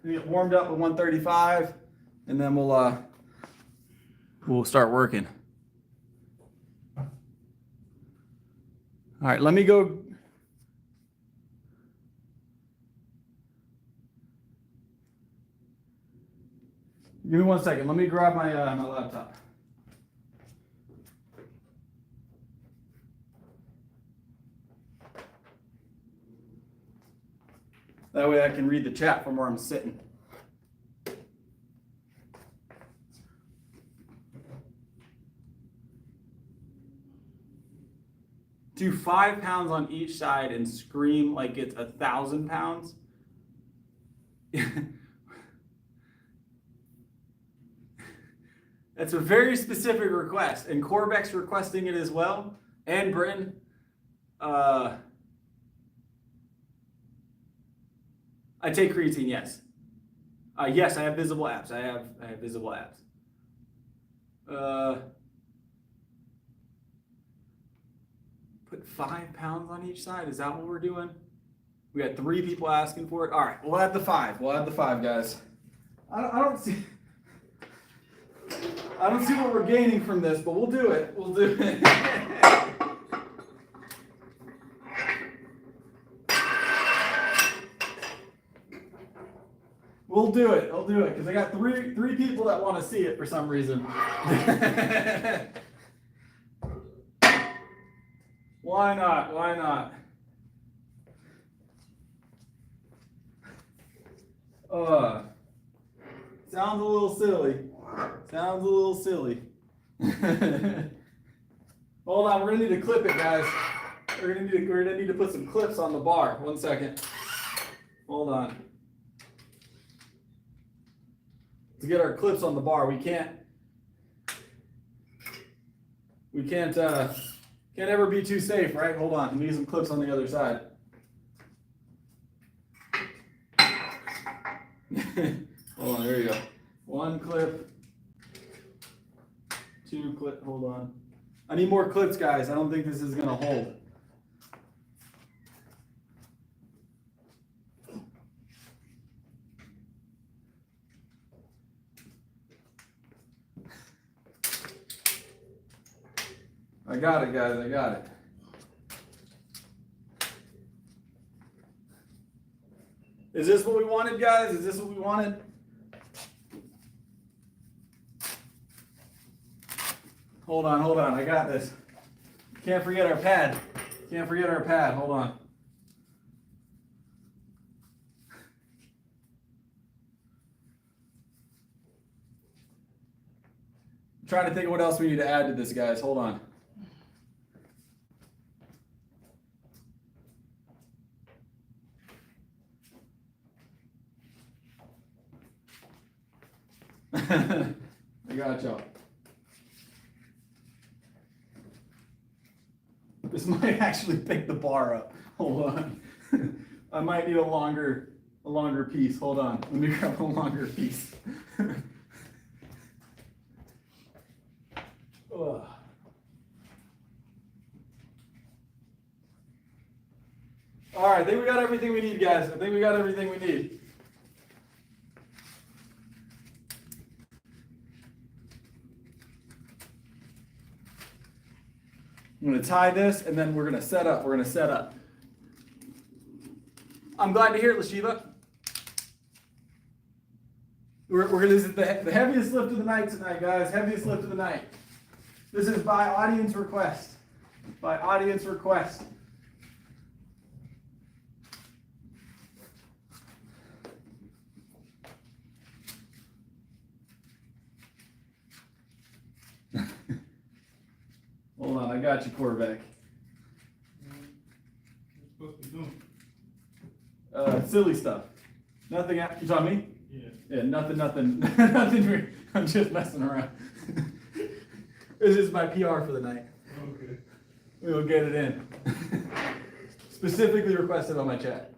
We're going to get warmed up with 135, and then we'll start working. All right, let me go. Give me 1 second. Let me grab my my laptop. That way I can read the chat from where I'm sitting. Do 5 pounds on each side and scream like it's 1,000 pounds. That's a very specific request, and Corbeck's requesting it as well, and Britton. I take creatine, yes. Yes, I have visible abs. I have visible abs. Put 5 pounds on each side. Is that what we're doing? We got 3 people asking for it. All right, we'll add the 5. We'll add the 5, guys. I don't see what we're gaining from this, but we'll do it. We'll do it. We'll do it. I'll do it because I got three people that want to see it for some reason. Why not? Why not? Sounds a little silly. Sounds a little silly. Hold on, we're gonna need to clip it, guys. We're gonna need to put some clips on the bar. 1 second. Hold on. To get our clips on the bar, we can't ever be too safe, right? Hold on, we need some clips on the other side. Hold on, there you go. 1 clip, 2 clip, hold on. I need more clips, guys. I don't think this is gonna hold. I got it, guys, I got it. Is this what we wanted, guys? Is this what we wanted? Hold on, I got this. Can't forget our pad. Can't forget our pad, hold on. I'm trying to think of what else we need to add to this, guys, hold on. I got y'all. This might actually pick the bar up. Hold on. I might need a longer piece. Hold on. Let me grab a longer piece. All right, I think we got everything we need, guys. I think we got everything we need. I'm going to tie this, and then we're going to set up. We're going to set up. I'm glad to hear it, Lashiva. We're going to, this is the heaviest lift of the night tonight, guys. Heaviest lift of the night. This is by audience request. By audience request. Hold on, I got you, Corbeck. What's supposed to be doing? Silly stuff. Nothing. You talking me? Yeah. Yeah, nothing. Nothing. I'm just messing around. This is my PR for the night. Okay. We will get it in. Specifically requested on my chat.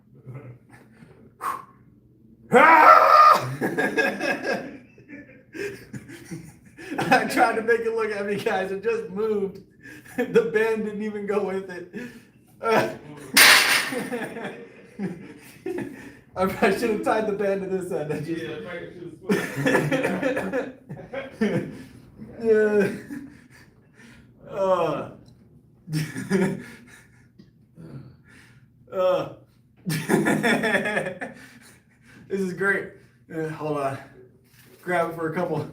I tried to make it look heavy, guys. It just moved. The band didn't even go with it. I should have tied the band to this end. Yeah, This is great. Hold on. grab it for a couple.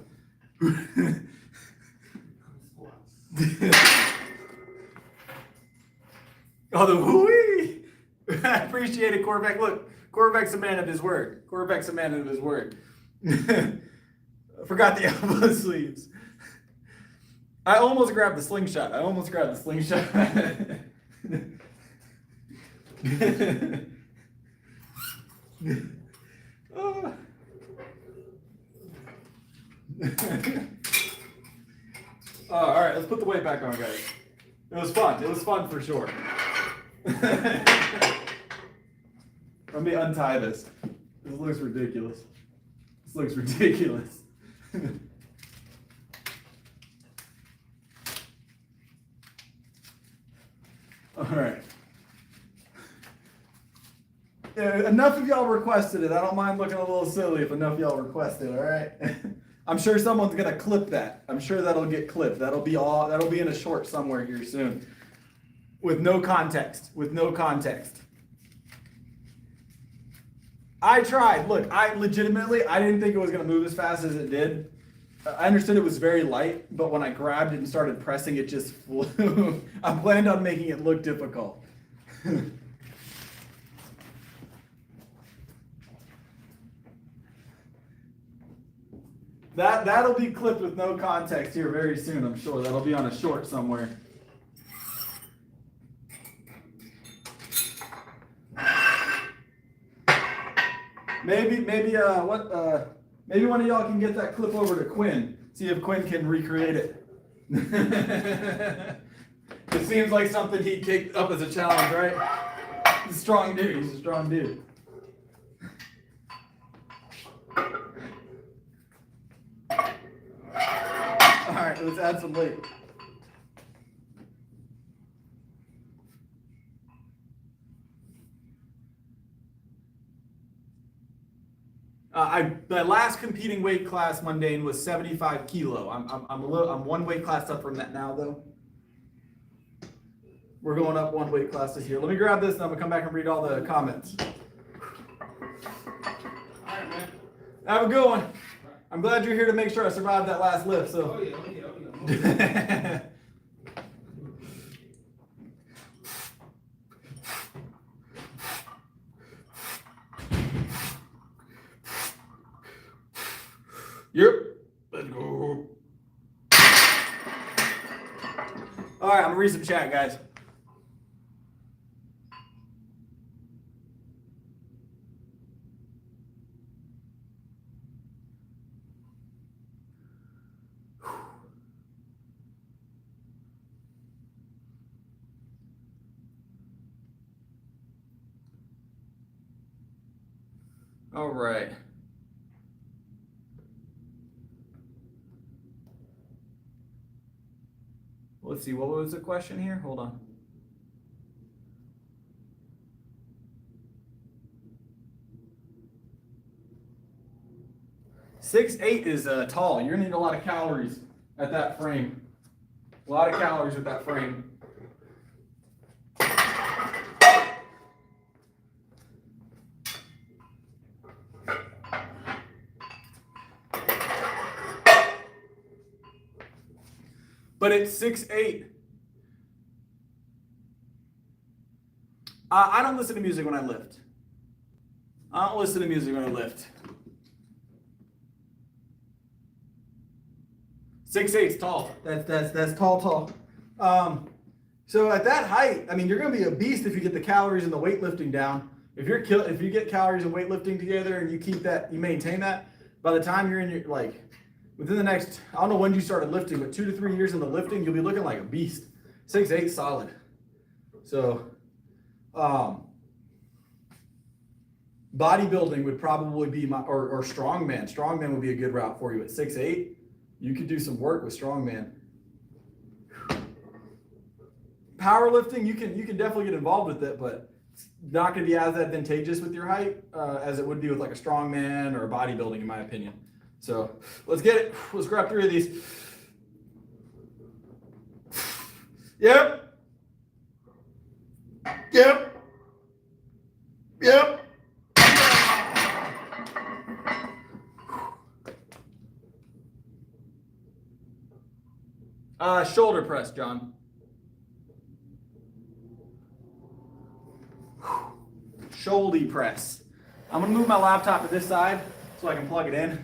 Oh, the whoo-wee! I appreciate it, Corvette. Look, Corvette's a man of his word. Corvette's a man of his word. I forgot the elbow sleeves. I almost grabbed the slingshot. Oh. All right, let's put the weight back on, guys. It was fun. It was fun for sure. Let me untie this. This looks ridiculous. All right. Yeah, enough of y'all requested it. I don't mind looking a little silly if enough of y'all request it, all right? I'm sure someone's gonna clip that. I'm sure that'll get clipped. That'll be in a short somewhere here soon. With no context. I tried. Look, I didn't think it was gonna move as fast as it did. I understood it was very light, but when I grabbed it and started pressing, it just flew. I planned on making it look difficult. That'll be clipped with no context here very soon, I'm sure. That'll be on a short somewhere. Maybe one of y'all can get that clip over to Quinn. See if Quinn can recreate it. It seems like something he kicked up as a challenge, right? He's a strong dude. All right, let's add some weight. My last competing weight class mundane was 75 kilo. I'm one weight class up from that now though. We're going up one weight class this year. Let me grab this and I'm gonna come back and read all the comments. All right, man. Have a good one. I'm glad you're here to make sure I survived that last lift. So. Oh yeah. Yep. Let's go. All right, I'm gonna read some chat, guys. All right. Let's see, what was the question here? Hold on. (6'8" is tall. You're gonna need a lot of calories at that frame. A lot of calories with that frame. But it's 6'8". I don't listen to music when I lift. 6'8's tall. That's tall. So at that height, I mean, you're gonna be a beast if you get the calories and the weightlifting down. If you get calories and weightlifting together and you keep that, you maintain that, by the time you're in your within the next, I don't know when you started lifting, but 2 to 3 years in the lifting, you'll be looking like a beast. 6'8 solid. So, bodybuilding would probably be or strongman. Strongman would be a good route for you at 6'8". You could do some work with strongman. Powerlifting, you can definitely get involved with it, but it's not going to be as advantageous with your height as it would be with like a strongman or a bodybuilding, in my opinion. So let's get it. Let's grab 3 of these. Yep. Shoulder press, John. Shoulder press. I'm gonna move my laptop to this side so I can plug it in.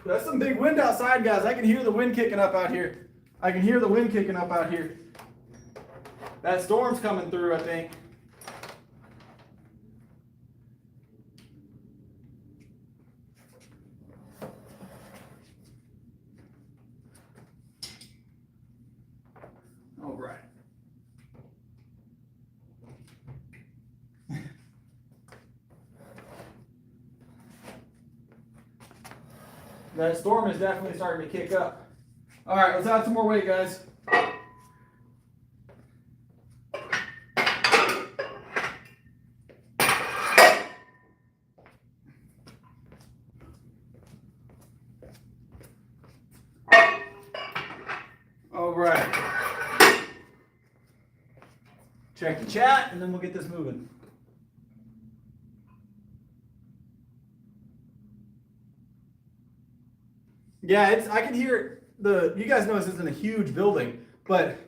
That's some big wind outside, guys. I can hear the wind kicking up out here. I can hear the wind kicking up out here. That storm's coming through, I think. All right. That storm is definitely starting to kick up. All right, let's add some more weight, guys. All right. Check the chat, and then we'll get this moving. Yeah, I can hear you guys know this isn't a huge building, but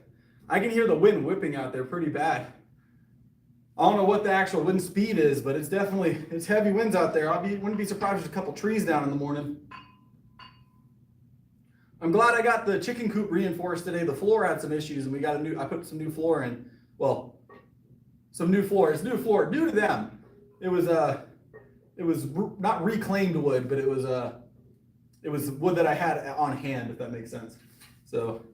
I can hear the wind whipping out there pretty bad. I don't know what the actual wind speed is, but it's heavy winds out there. Wouldn't be surprised if there's a couple trees down in the morning. I'm glad I got the chicken coop reinforced today. The floor had some issues, and I put some new floor in. Well, some new floor. It's new floor, new to them. It was not reclaimed wood, but it was wood that I had on hand, if that makes sense. So,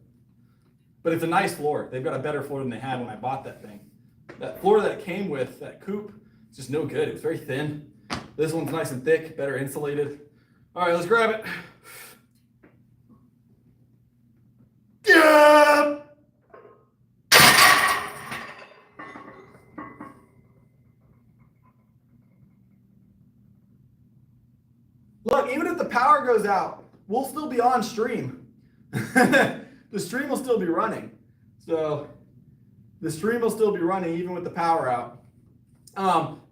but it's a nice floor. They've got a better floor than they had when I bought that thing. That floor that it came with, that coop, it's just no good. It's very thin. This one's nice and thick, better insulated. All right, let's grab it. Yeah! Look, even if the power goes out, we'll still be on stream. The stream will still be running. So the stream will still be running even with the power out.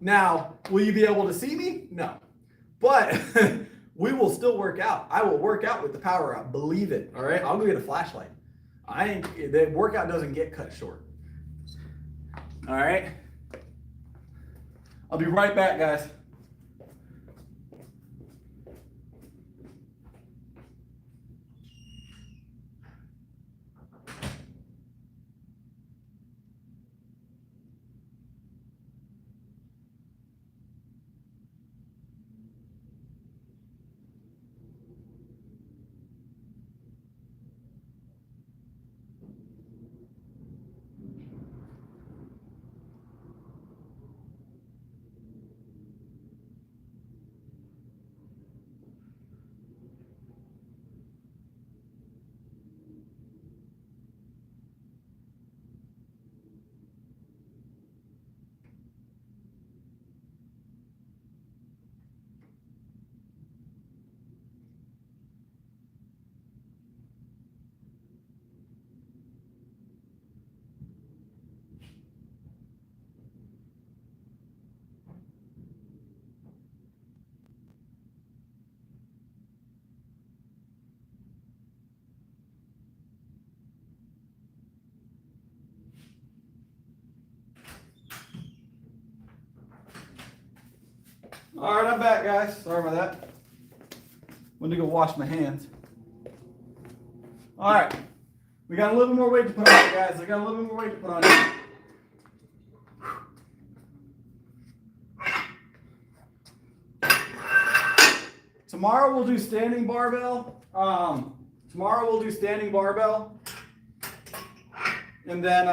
Now, will you be able to see me? No. But we will still work out. I will work out with the power out. Believe it. All right? I'll go get a flashlight. The workout doesn't get cut short. All right? I'll be right back, guys. All right, I'm back, guys. Sorry about that. Went to go wash my hands. All right, we got a little more weight to put on it, guys. I got a little more weight to put on it. Tomorrow we'll do standing barbell. And then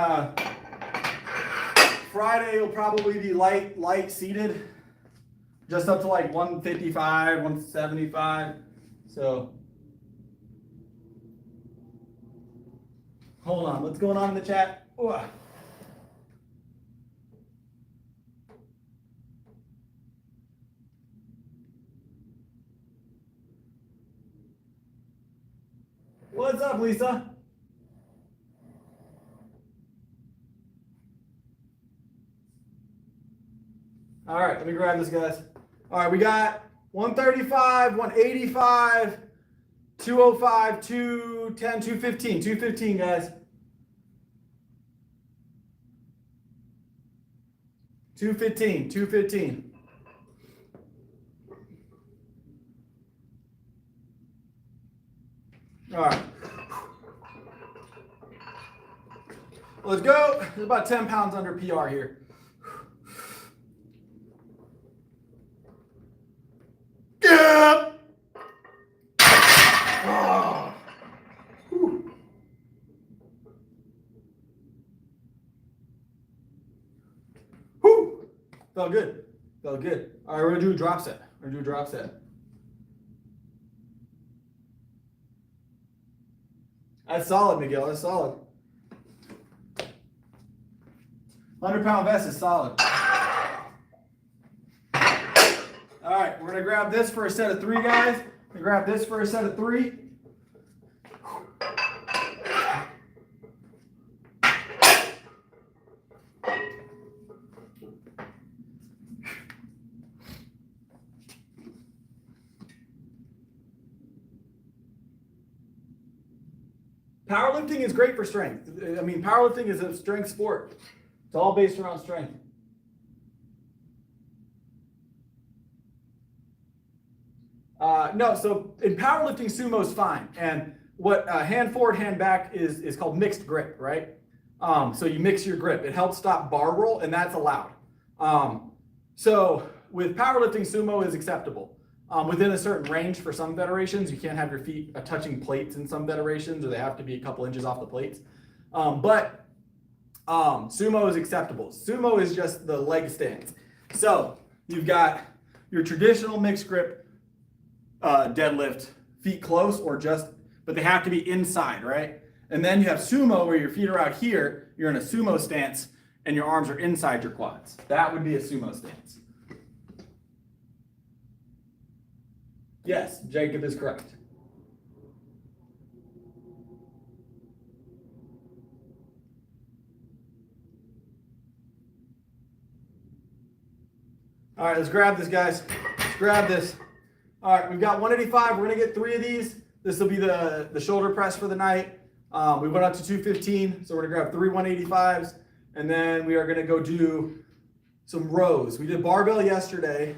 Friday will probably be light seated. Just up to like 155, 175. So, hold on. What's going on in the chat? Ooh. What's up, Lisa? All right, let me grab this, guys. All right, we got 135, 185, 205, 210, 215. 215, guys. 215, 215. All right. Let's go. There's about 10 pounds under PR here. Yeah. Oh. Whew. Whew. Felt good. Felt good. All right, we're gonna do a drop set. That's solid, Miguel. That's solid. 100-pound vest is solid. All right, we're gonna grab this for a set of 3, guys. We're gonna grab this for a set of 3. Powerlifting is great for strength. I mean, powerlifting is a strength sport. It's all based around strength. No, so in powerlifting, sumo is fine. And what hand forward, hand back is called mixed grip, right? So you mix your grip. It helps stop bar roll, and that's allowed. So with powerlifting, sumo is acceptable. Within a certain range for some federations. You can't have your feet touching plates in some federations, or they have to be a couple inches off the plates. But sumo is acceptable. Sumo is just the leg stance. So you've got your traditional mixed grip deadlift, feet close or just, but they have to be inside, right? And then you have sumo where your feet are out here, you're in a sumo stance, and your arms are inside your quads. That would be a sumo stance. Yes, Jacob is correct. All right, let's grab this, guys. Let's grab this. All right, we've got 185. We're gonna get 3 of these. This will be the shoulder press for the night. We went up to 215, so we're gonna grab 3 185s, and then we are gonna go do some rows. We did barbell yesterday.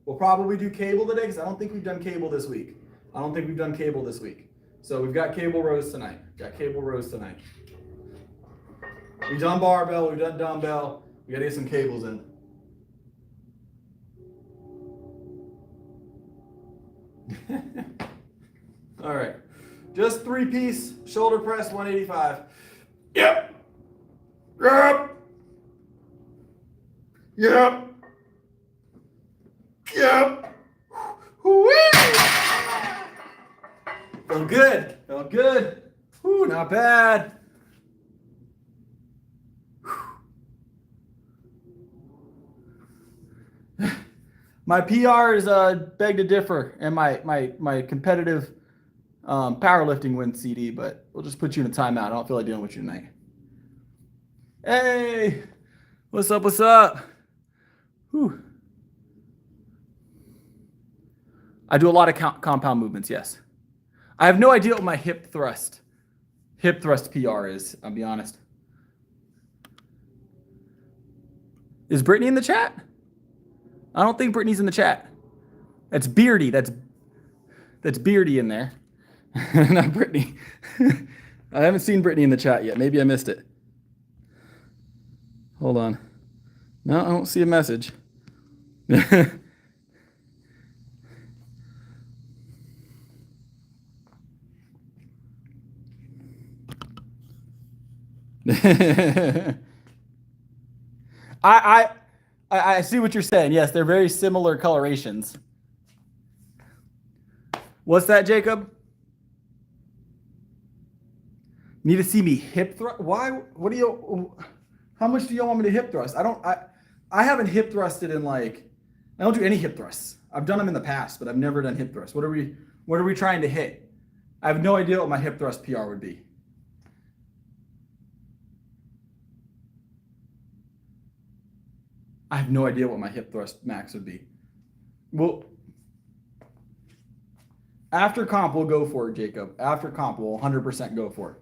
We'll probably do cable today because I don't think we've done cable this week. So we've got cable rows tonight. We've done barbell, we've done dumbbell. We gotta get some cables in. All right, just 3-piece shoulder press, 185. Yep. Felt good. Whew, not bad. My PRs beg to differ, and my competitive powerlifting wins CD, but we'll just put you in a timeout. I don't feel like dealing with you tonight. Hey, what's up? Whew. I do a lot of compound movements, yes. I have no idea what my hip thrust PR is, I'll be honest. Is Brittany in the chat? I don't think Brittany's in the chat. That's Beardy. That's Beardy in there. Not Brittany. I haven't seen Brittany in the chat yet. Maybe I missed it. Hold on. No, I don't see a message. I see what you're saying. Yes, they're very similar colorations. What's that, Jacob? Need to see me hip thrust? Why? What do you? How much do you want me to hip thrust? I haven't hip thrusted in like. I don't do any hip thrusts. I've done them in the past, but I've never done hip thrusts. What are we trying to hit? I have no idea what my hip thrust PR would be. I have no idea what my hip thrust max would be. Well, after comp, we'll go for it, Jacob. After comp, we'll 100% go for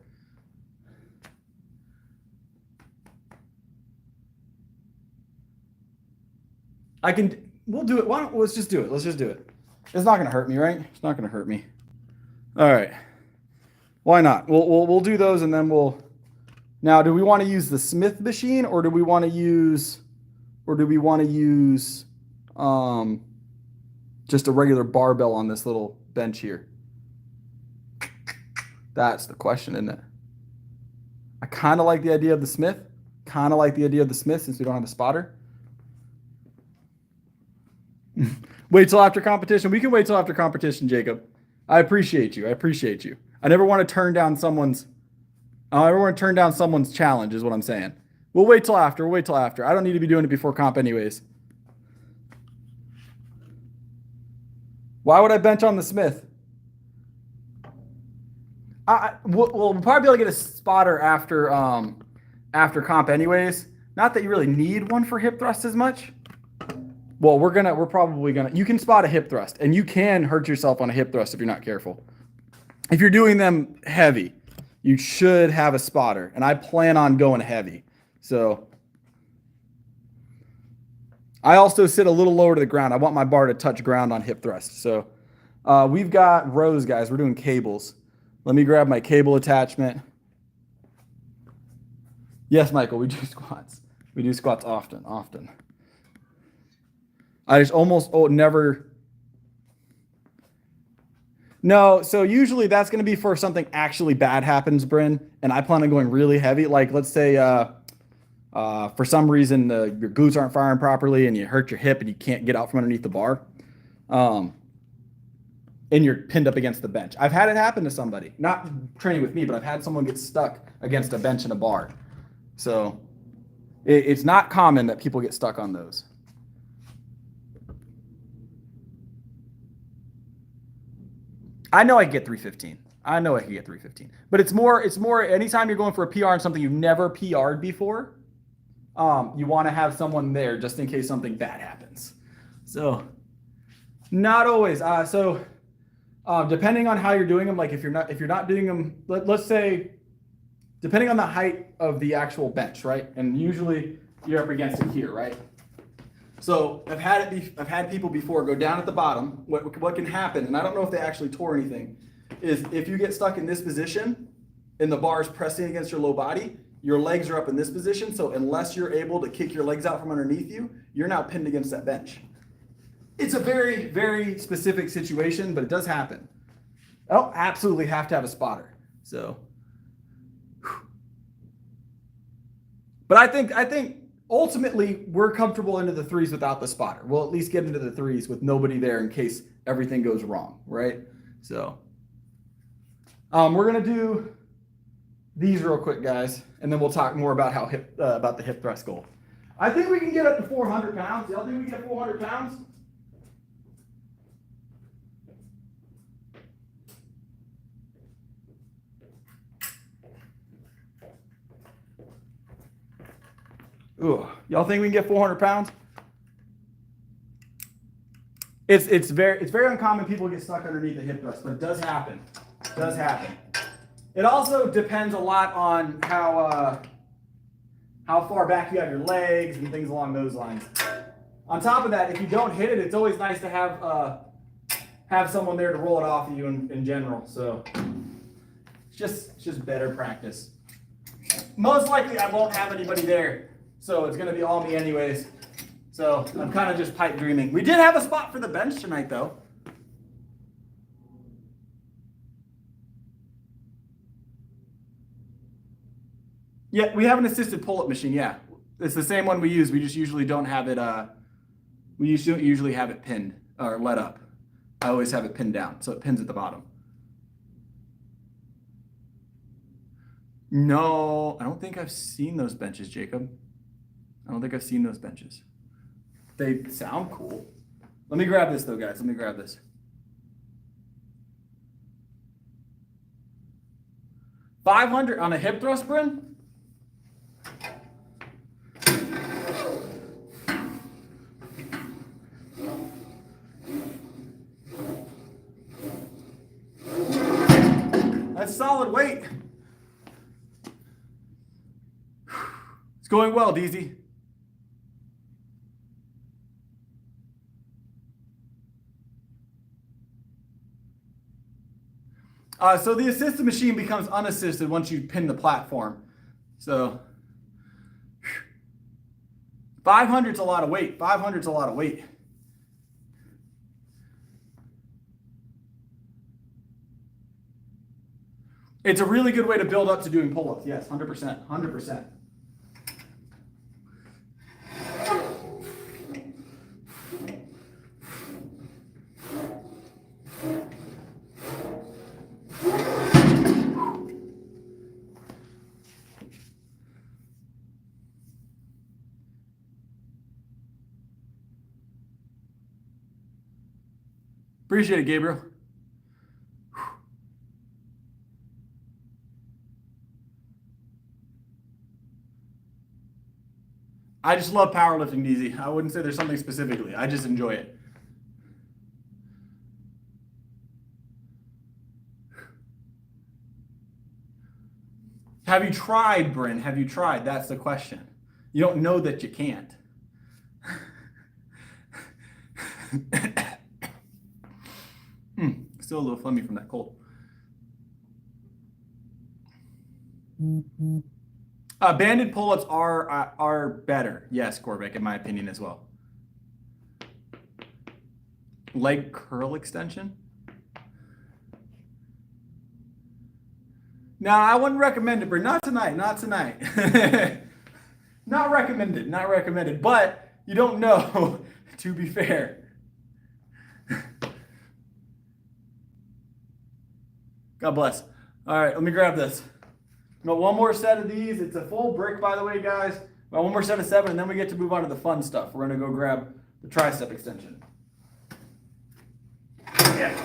it. We'll do it. Let's just do it. Let's just do it. It's not going to hurt me, right? It's not going to hurt me. All right. Why not? We'll do those and then now, do we want to use the Smith machine or do we want to use just a regular barbell on this little bench here? That's the question, isn't it? I kind of like the idea of the Smith. Since we don't have a spotter. Wait till after competition. We can wait till after competition, Jacob. I appreciate you. I never want to turn down someone's challenge is what I'm saying. We'll wait till after. I don't need to be doing it before comp anyways. Why would I bench on the Smith? We'll probably be able to get a spotter after comp anyways. Not that you really need one for hip thrust as much. Well, we're probably gonna. You can spot a hip thrust, and you can hurt yourself on a hip thrust if you're not careful. If you're doing them heavy, you should have a spotter, and I plan on going heavy. So I also sit a little lower to the ground. I want my bar to touch ground on hip thrust. So we've got rows, guys. We're doing cables. Let me grab my cable attachment. Yes, Michael, we do squats. We do squats often. I just never. No, so usually that's going to be for something actually bad happens, Bryn, and I plan on going really heavy. Like, let's say for some reason your glutes aren't firing properly and you hurt your hip and you can't get out from underneath the bar, and you're pinned up against the bench. I've had it happen to somebody, not training with me, but I've had someone get stuck against a bench and a bar. So it's not common that people get stuck on those. I know I can get 315. But it's more anytime you're going for a PR on something you've never PR'd before, you want to have someone there just in case something bad happens. So not always. Depending on how you're doing them, like if you're not doing them, let's say, depending on the height of the actual bench, right? And usually you're up against it here, right? So I've had people before go down at the bottom. What can happen, and I don't know if they actually tore anything, is if you get stuck in this position and the bar is pressing against your low body, your legs are up in this position. So unless you're able to kick your legs out from underneath you, you're now pinned against that bench. It's a very, very specific situation, but it does happen. I don't absolutely have to have a spotter. So, but I think ultimately we're comfortable into the threes without the spotter. We'll at least get into the threes with nobody there in case everything goes wrong, right? So we're gonna do these real quick, guys, and then we'll talk more about about the hip thrust goal. I think we can get up to 400 pounds. Y'all think we can get 400 pounds? Ooh, y'all think we can get 400 pounds? It's very uncommon people get stuck underneath the hip thrust, but it does happen. It also depends a lot on how far back you have your legs and things along those lines. On top of that, if you don't hit it, it's always nice to have someone there to roll it off of you in general. So it's just better practice. Most likely I won't have anybody there. So it's going to be all me anyways. So I'm kind of just pipe dreaming. We did have a spot for the bench tonight, though. Yeah, we have an assisted pull-up machine, yeah. It's the same one we use. We just usually don't have it, we usually have it pinned or let up. I always have it pinned down, so it pins at the bottom. No, I don't think I've seen those benches, Jacob. I don't think I've seen those benches. They sound cool. Let me grab this though, guys. Let me grab this. $500 on a hip thrust, Bryn? That's solid weight. It's going well, DZ. So the assisted machine becomes unassisted once you pin the platform. So 500's a lot of weight. 500's a lot of weight. It's a really good way to build up to doing pull-ups. Yes, 100%. 100%. Appreciate it, Gabriel. I just love powerlifting, DZ. I wouldn't say there's something specifically. I just enjoy it. Have you tried, Bryn? Have you tried? That's the question. You don't know that you can't. Still a little phlegmy from that cold. Banded pull-ups are better. Yes, Corbeck, in my opinion as well. Leg curl extension? No, I wouldn't recommend it, Bryn. Not tonight. Not tonight. Not recommended. Not recommended. But you don't know, to be fair. God bless. All right, let me grab this. Got one more set of these. It's a full brick, by the way, guys. Got one more set of 7, and then we get to move on to the fun stuff. We're going to go grab the tricep extension. Yeah.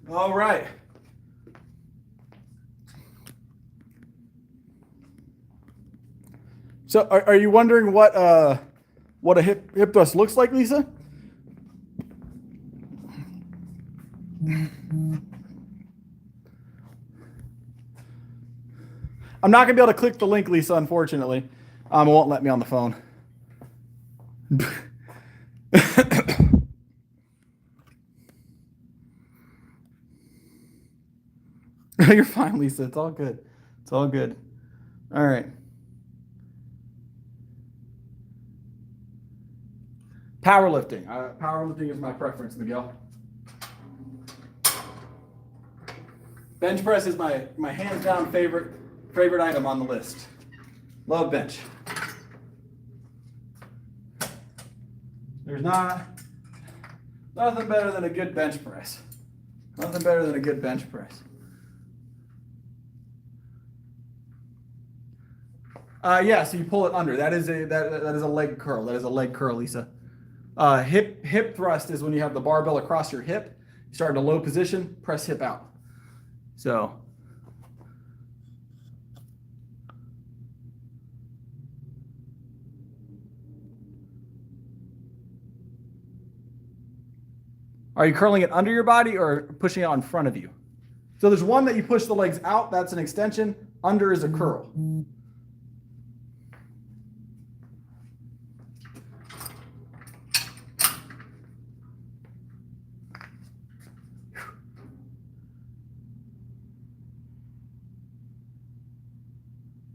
All right. So are you wondering what a hip thrust looks like, Lisa? I'm not going to be able to click the link, Lisa, unfortunately. It won't let me on the phone. You're fine, Lisa. It's all good. It's all good. All right. Powerlifting. Powerlifting is my preference, Miguel. Bench press is my hands down favorite item on the list. Love bench. There's nothing better than a good bench press. Nothing better than a good bench press. Yeah, so you pull it under. That is a leg curl. That is a leg curl, Lisa. Hip thrust is when you have the barbell across your hip. You start in a low position, press hip out. So. Are you curling it under your body or pushing it out in front of you? So there's one that you push the legs out. That's an extension. Under is a curl.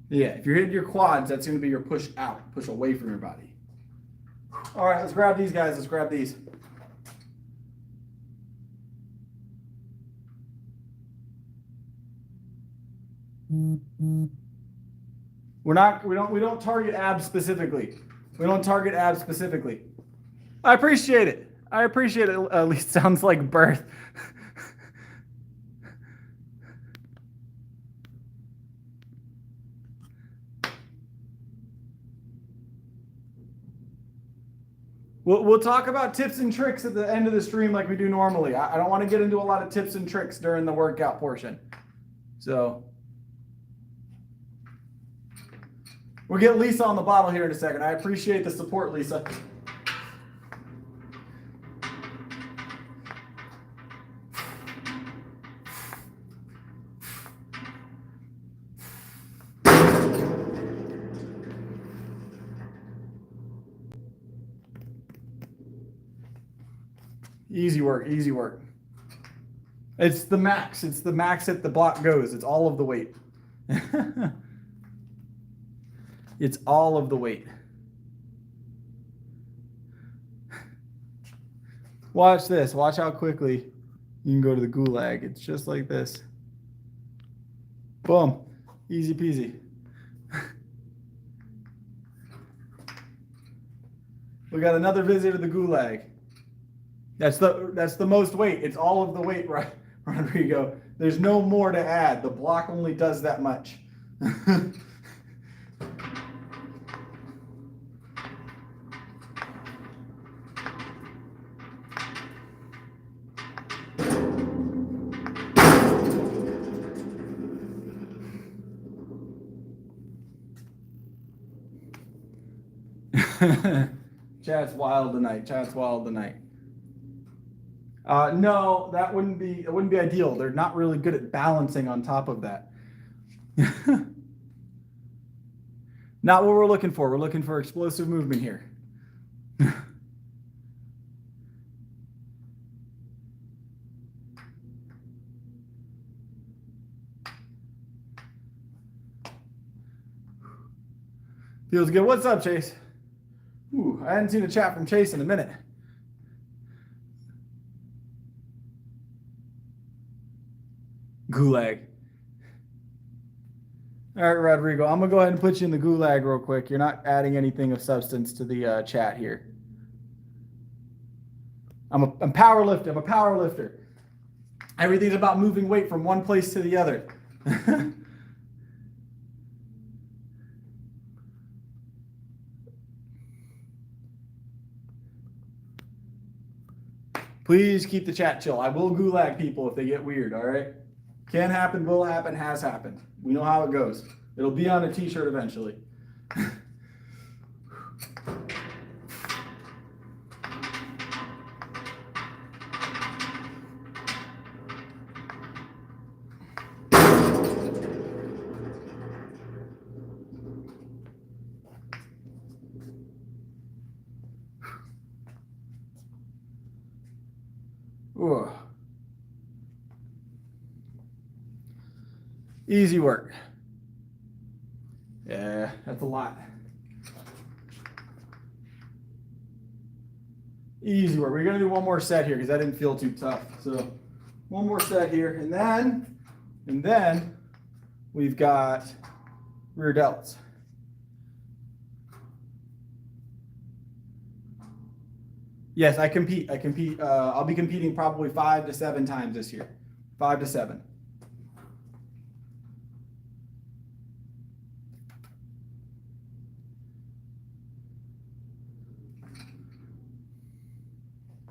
Yeah, if you're hitting your quads, that's going to be your push out, push away from your body. All right, let's grab these guys. Let's grab these. We don't target abs specifically. We don't target abs specifically. I appreciate it. I appreciate it. At least sounds like birth. We'll talk about tips and tricks at the end of the stream like we do normally. I don't want to get into a lot of tips and tricks during the workout portion. So we'll get Lisa on the bottle here in a second. I appreciate the support, Lisa. Easy work, easy work. It's the max. It's the max that the block goes. It's all of the weight. It's all of the weight. Watch this. Watch how quickly you can go to the gulag. It's just like this. Boom. Easy peasy. We got another visit to the gulag. That's the most weight. It's all of the weight, right, Rodrigo? There's no more to add. The block only does that much. Chat's wild tonight. Chat's wild tonight. No, it wouldn't be ideal. They're not really good at balancing on top of that. Not what we're looking for. We're looking for explosive movement here. Feels good. What's up, Chase? Ooh, I hadn't seen a chat from Chase in a minute. Gulag. All right, Rodrigo, I'm going to go ahead and put you in the gulag real quick. You're not adding anything of substance to the chat here. I'm a powerlifter. I'm a powerlifter. Everything's about moving weight from one place to the other. Please keep the chat chill. I will gulag people if they get weird, all right? Can happen, will happen, has happened. We know how it goes. It'll be on a t-shirt eventually. Ooh. Easy work. Yeah, that's a lot. Easy work. We're going to do one more set here because that didn't feel too tough. So one more set here, and then we've got rear delts. Yes, I compete. I'll be competing probably 5 to 7 times this year. 5 to 7.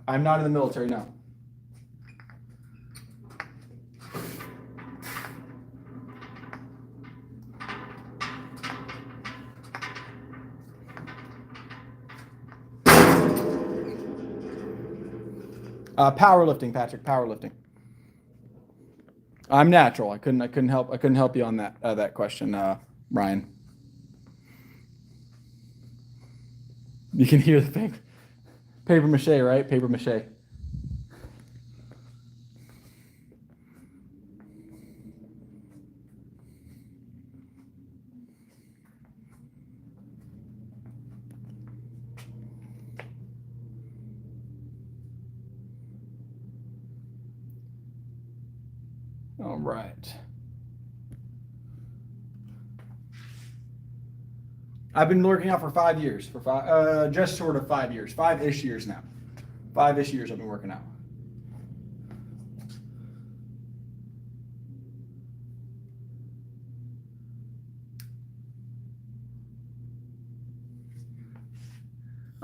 I'm not in the military now. Powerlifting, Patrick. Powerlifting. I'm natural. I couldn't help you on that question, Ryan. You can hear the paper mache, right? Paper mache. All right. I've been working out for 5 years, just short of 5 years, 5-ish years now. 5-ish years I've been working out.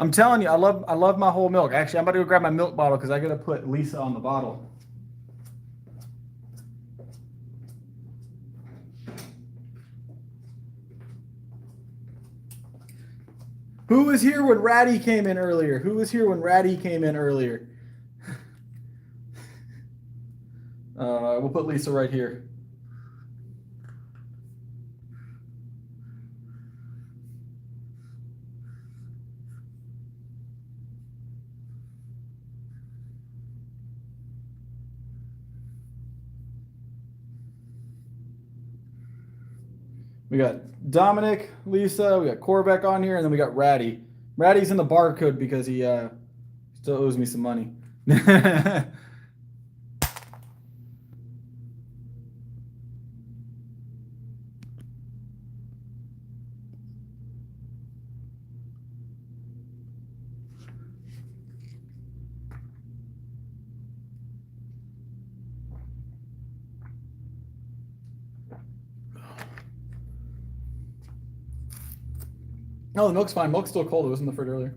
I'm telling you, I love my whole milk. Actually, I'm about to go grab my milk bottle because I gotta put Lisa on the bottle. Who was here when Ratty came in earlier? Who was here when Ratty came in earlier? We'll put Lisa right here. We got Dominic, Lisa, we got Corbeck on here, and then we got Ratty. Ratty's in the barcode because he still owes me some money. No, the milk's fine. Milk's still cold. It was in the fridge earlier.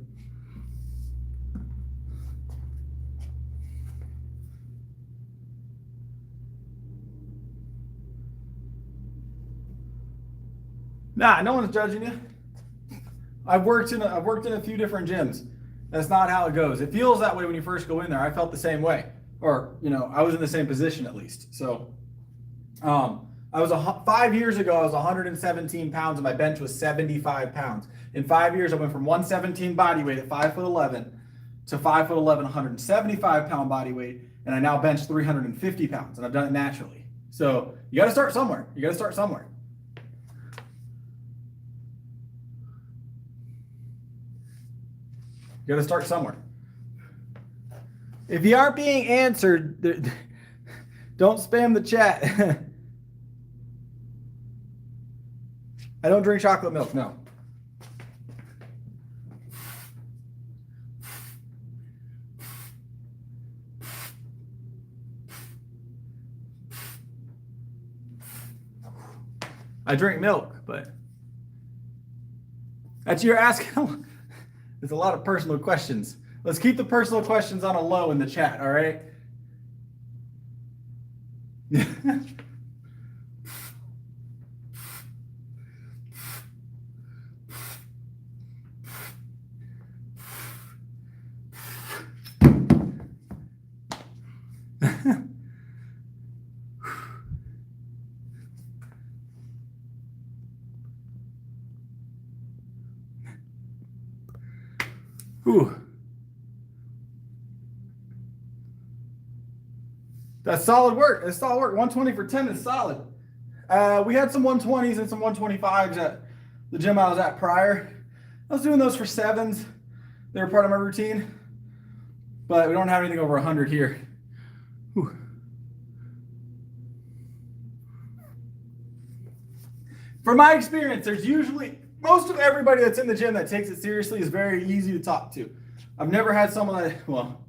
Nah, no one's judging you. I've worked in a few different gyms. That's not how it goes. It feels that way when you first go in there. I felt the same way, or I was in the same position at least. So, I was 5 years ago. I was 117 pounds, and my bench was 75 pounds. In 5 years, I went from 117 body weight at 5'11" to 5'11", 175 pound body weight, and I now bench 350 pounds, and I've done it naturally. So you got to start somewhere. You got to start somewhere. You got to start somewhere. If you aren't being answered, don't spam the chat. I don't drink chocolate milk, no. I drink milk, but that's you're asking. There's a lot of personal questions. Let's keep the personal questions on a low in the chat, all right? Ooh. That's solid work. That's solid work. 120 for 10 is solid. We had some 120s and some 125s at the gym I was at prior. I was doing those for 7s. They were part of my routine. But we don't have anything over 100 here. Whew. From my experience, there's usually most of everybody that's in the gym that takes it seriously is very easy to talk to. I've never had someone that, well,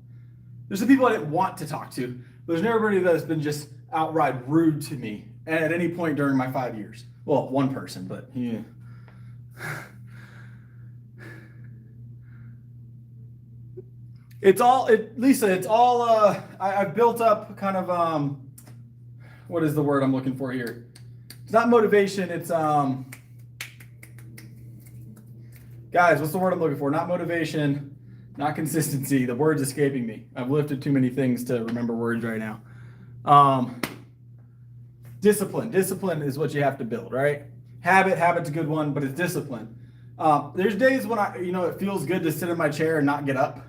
there's some people I didn't want to talk to. There's nobody that's been just outright rude to me at any point during my 5 years. Well, one person, but yeah. Lisa, it's all, I've built up kind of, what is the word I'm looking for here? It's not motivation, it's, guys, what's the word I'm looking for? Not motivation, not consistency. The word's escaping me. I've lifted too many things to remember words right now. Discipline. Discipline is what you have to build, right? Habit's a good one, but it's discipline. There's days when it feels good to sit in my chair and not get up.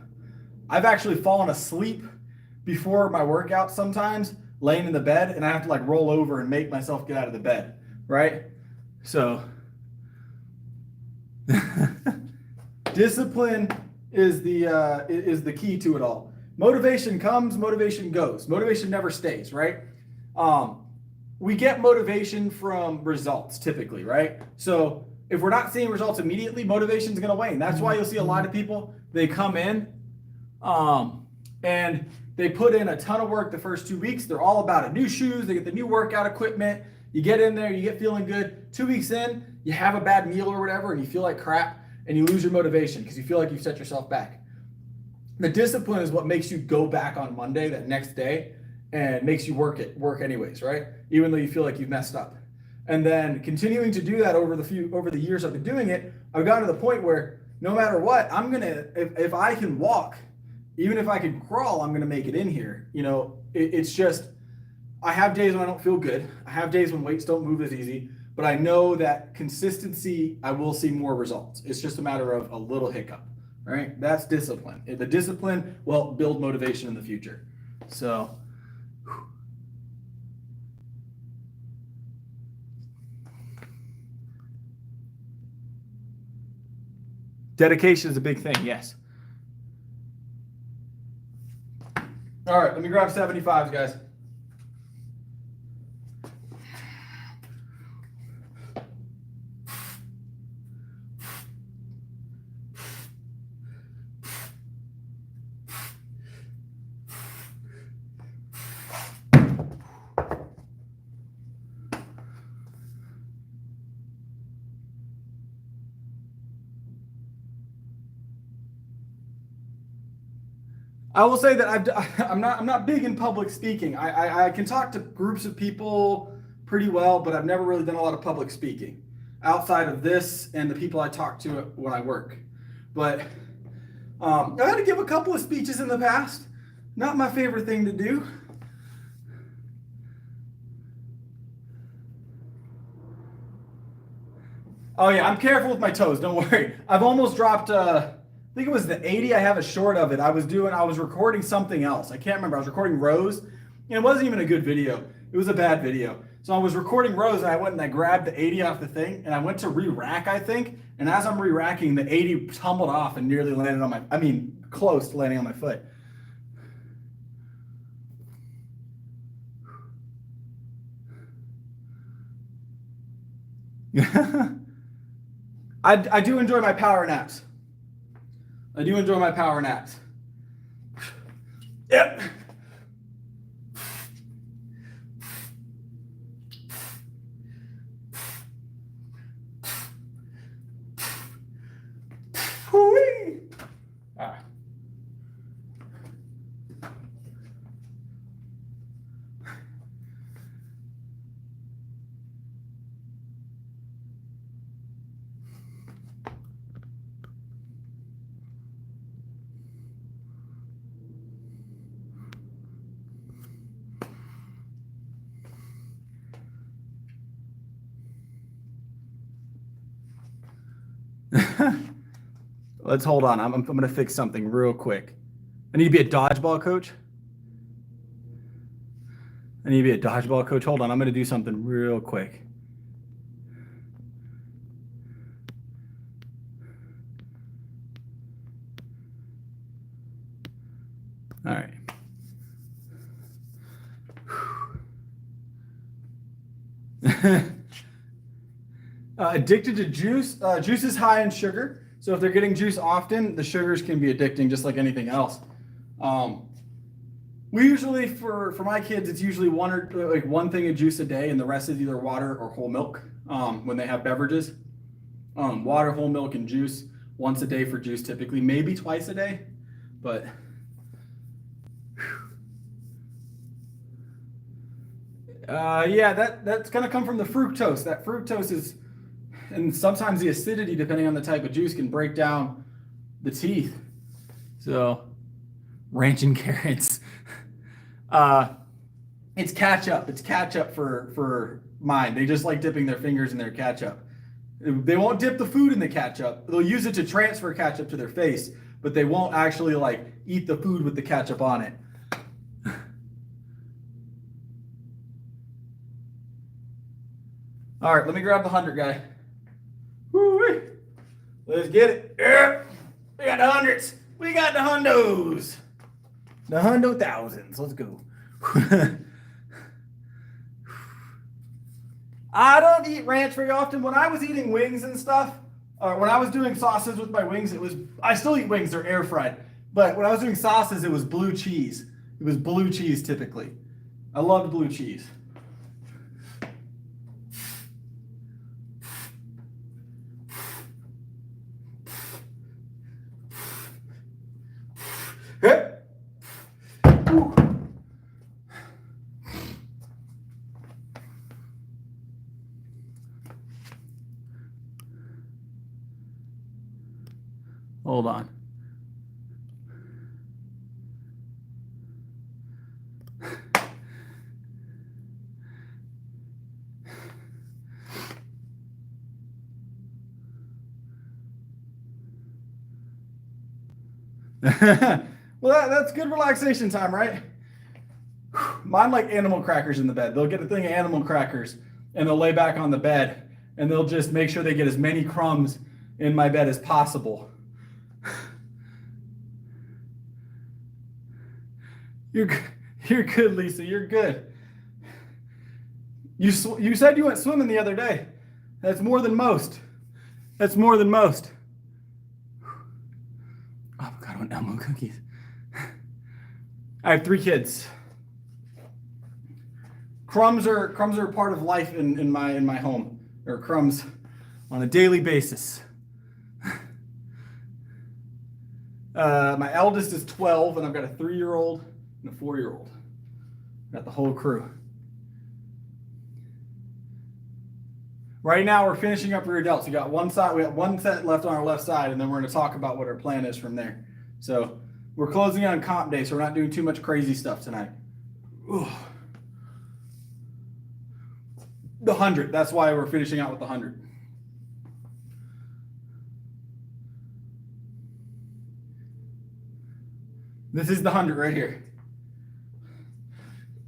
I've actually fallen asleep before my workout sometimes, laying in the bed, and I have to like roll over and make myself get out of the bed, right? So discipline is the key to it all. Motivation comes, motivation goes. Motivation never stays, right? We get motivation from results typically, right? So if we're not seeing results immediately, motivation is going to wane. That's why you'll see a lot of people, they come in and they put in a ton of work the first 2 weeks. They're all about it. New shoes, they get the new workout equipment. You get in there, you get feeling good. 2 weeks in, you have a bad meal or whatever, and you feel like crap. and you lose your motivation because you feel like you've set yourself back. The discipline is what makes you go back on Monday, that next day, and makes you work anyways, right? Even though you feel like you've messed up. And then continuing to do that over the years I've been doing it, I've gotten to the point where no matter what, I'm gonna, if I can walk, even if I can crawl, I'm gonna make it in here. You know, it's just, I have days when I don't feel good. I have days when weights don't move as easy, but I know that consistency, I will see more results. It's just a matter of a little hiccup, right? That's discipline. The discipline will help build motivation in the future. So, dedication is a big thing, yes. All right, let me grab 75s, guys. I will say that I'm not big in public speaking. I can talk to groups of people pretty well, but I've never really done a lot of public speaking outside of this and the people I talk to when I work. But I've had to give a couple of speeches in the past. Not my favorite thing to do. Oh yeah, I'm careful with my toes. Don't worry. I've almost dropped. I think it was the 80. I have a short of it. I was recording something else. I can't remember. I was recording rows, and it wasn't even a good video. It was a bad video. So I was recording rows, and I went and I grabbed the 80 off the thing, and I went to re-rack, I think. And as I'm re-racking, the 80 tumbled off and nearly landed on close to landing on my foot. I do enjoy my power naps. I do enjoy my power naps. Yep. Whee! Ah. Let's hold on. I'm going to fix something real quick. I need to be a dodgeball coach. Hold on. I'm going to do something real quick. All right. Addicted to juice. Juice is high in sugar. So if they're getting juice often, the sugars can be addicting just like anything else. We usually, for my kids, it's usually one thing of juice a day, and the rest is either water or whole milk when they have beverages. Water, whole milk, and juice once a day for juice typically, maybe twice a day. But yeah, that's going to come from the fructose. That fructose is, and sometimes the acidity, depending on the type of juice, can break down the teeth. So, ranch and carrots. It's ketchup. It's ketchup for mine. They just like dipping their fingers in their ketchup. They won't dip the food in the ketchup. They'll use it to transfer ketchup to their face, but they won't actually like eat the food with the ketchup on it. All right, let me grab the 100 guy. Woo-wee. Let's get it. Yeah. We got the hundreds. We got the hundos. The hundo thousands. Let's go. I don't eat ranch very often. When I was eating wings and stuff, when I was doing sauces with my wings, I still eat wings, they're air fried. But when I was doing sauces, it was blue cheese. It was blue cheese typically. I loved blue cheese. Hold on. Well, that's good relaxation time, right? Mine like animal crackers in the bed. They'll get a thing of animal crackers and they'll lay back on the bed and they'll just make sure they get as many crumbs in my bed as possible. You're good, Lisa. You're good. You said you went swimming the other day. That's more than most. That's more than most. Avocado and Elmo cookies. I have 3 kids. Crumbs are part of life in my home. There are crumbs on a daily basis. My eldest is 12, and I've got a 3-year-old and a 4-year-old. Got the whole crew. Right now, we're finishing up rear delts. We got one set left on our left side, and then we're going to talk about what our plan is from there. So we're closing on comp day, so we're not doing too much crazy stuff tonight. Ooh. The 100. That's why we're finishing out with the 100. This is the 100 right here.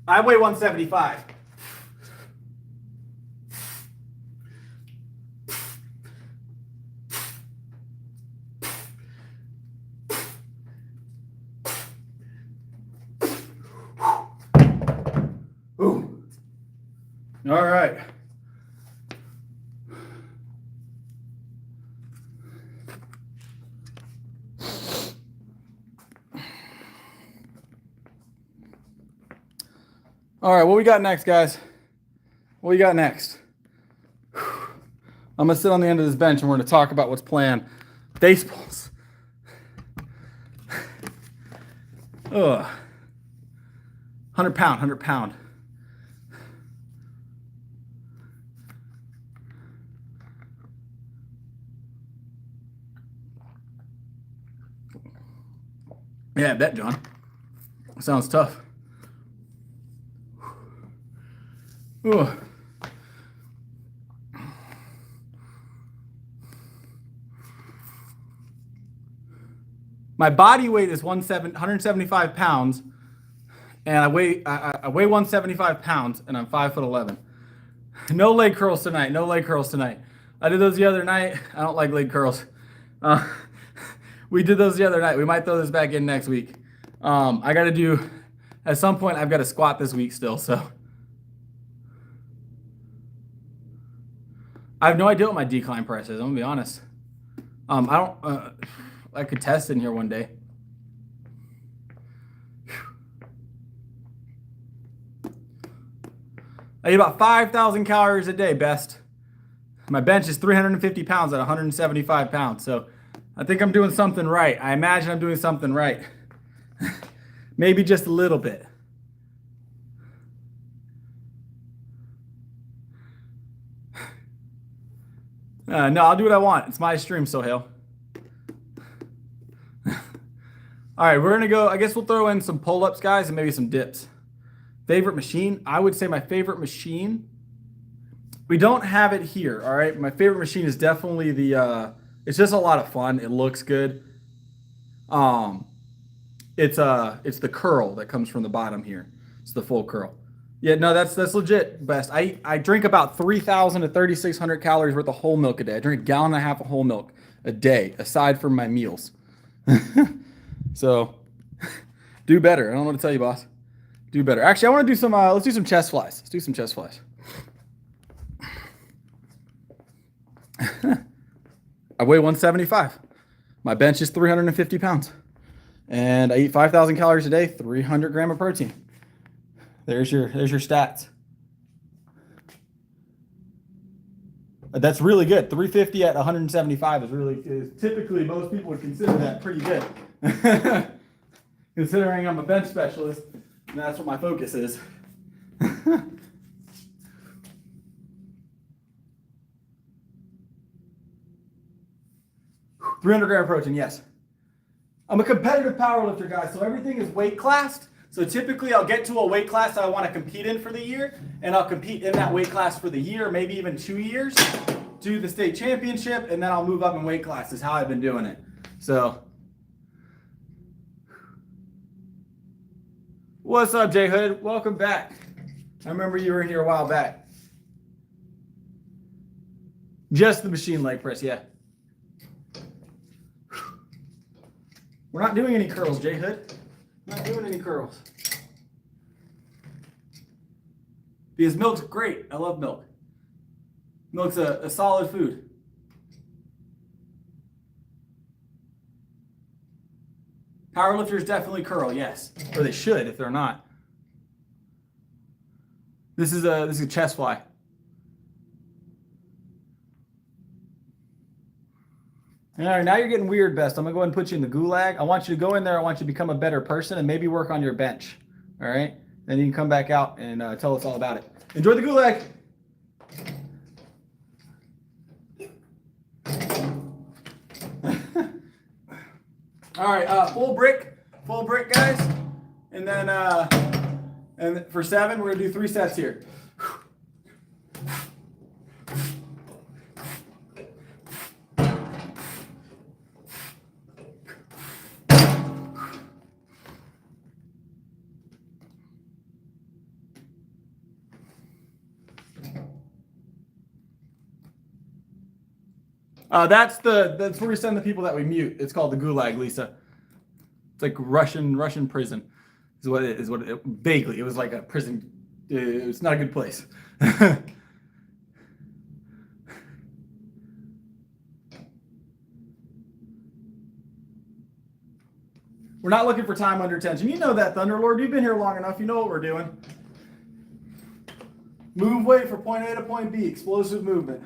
I weigh 175. Ooh. All right. All right, what we got next, guys? What we got next? I'm gonna sit on the end of this bench and we're gonna talk about what's planned. Baseballs. Ugh. 100 pound. Yeah, I bet, John. Sounds tough. Ooh. My body weight is 175 pounds, and I weigh 175 pounds, and I'm 5'11". No leg curls tonight. No leg curls tonight. I did those the other night. I don't like leg curls. We did those the other night. We might throw this back in next week. I got to do, at some point, I've got to squat this week still, so. I have no idea what my decline press is. I'm gonna be honest. I could test in here one day. I eat about 5,000 calories a day, best. My bench is 350 pounds at 175 pounds. So I think I'm doing something right. I imagine I'm doing something right. Maybe just a little bit. No, I'll do what I want. It's my stream, Sohail. All right, we're going to go. I guess we'll throw in some pull-ups, guys, and maybe some dips. Favorite machine? I would say my favorite machine. We don't have it here, all right? My favorite machine is definitely the, it's just a lot of fun. It looks good. It's the curl that comes from the bottom here. It's the full curl. Yeah, no, that's legit, best. I drink about 3,000 to 3,600 calories worth of whole milk a day. I drink 1.5 gallons of whole milk a day, aside from my meals. So, do better. I don't know what to tell you, boss. Do better. Actually, I want to do some, let's do some chest flies. Let's do some chest flies. I weigh 175. My bench is 350 pounds. And I eat 5,000 calories a day, 300 grams of protein. There's your stats. That's really good. 350 at 175 is typically most people would consider that pretty good. Considering I'm a bench specialist, and that's what my focus is. 300 gram protein, yes. I'm a competitive powerlifter, guys, so everything is weight classed. So typically I'll get to a weight class I want to compete in for the year, and I'll compete in that weight class for the year, maybe even 2 years, do the state championship, and then I'll move up in weight class is how I've been doing it. So, what's up, Jay Hood? Welcome back. I remember you were in here a while back. Just the machine leg press, yeah. We're not doing any curls, Jay Hood. Not doing any curls. Because milk's great. I love milk. Milk's a solid food. Powerlifters definitely curl, yes. Or they should if they're not. This is a chest fly. All right, now you're getting weird, Best. I'm going to go ahead and put you in the gulag. I want you to go in there. I want you to become a better person and maybe work on your bench. All right? Then you can come back out and tell us all about it. Enjoy the gulag. All right, full brick, guys. And then for 7, we're going to do 3 sets here. That's where we send the people that we mute. It's called the gulag, Lisa. It's like Russian prison, is what it is. Vaguely, it was like a prison. It's not a good place. We're not looking for time under tension. You know that, Thunderlord. You've been here long enough. You know what we're doing. Move weight for point A to point B. Explosive movement.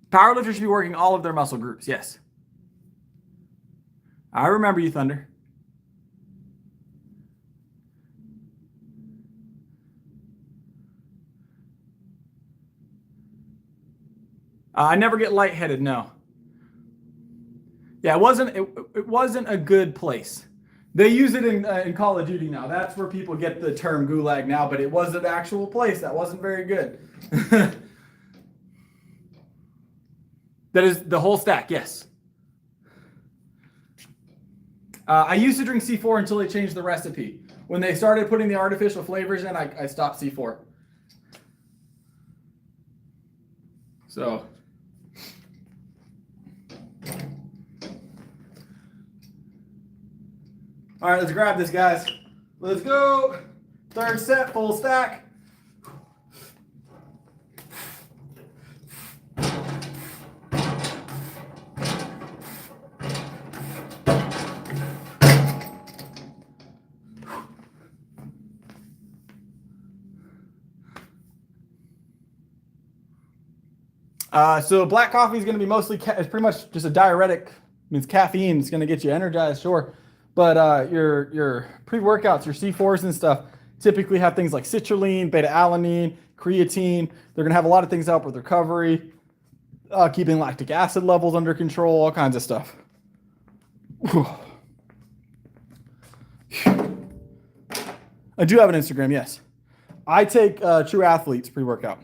Powerlifters should be working all of their muscle groups, yes. I remember you, Thunder. I never get lightheaded, no. Yeah, it wasn't a good place. They use it in Call of Duty now. That's where people get the term gulag now, but it was an actual place. That wasn't very good. That is the whole stack, yes. I used to drink C4 until they changed the recipe. When they started putting the artificial flavors in, I stopped C4. So. All right, let's grab this, guys. Let's go. 3rd set, full stack. So black coffee is going to be mostly, it's pretty much just a diuretic. Means caffeine. It's going to get you energized, sure. But your pre-workouts, your C4s and stuff, typically have things like citrulline, beta-alanine, creatine. They're going to have a lot of things to help with recovery, keeping lactic acid levels under control, all kinds of stuff. I do have an Instagram, yes. I take True Athletes pre-workout.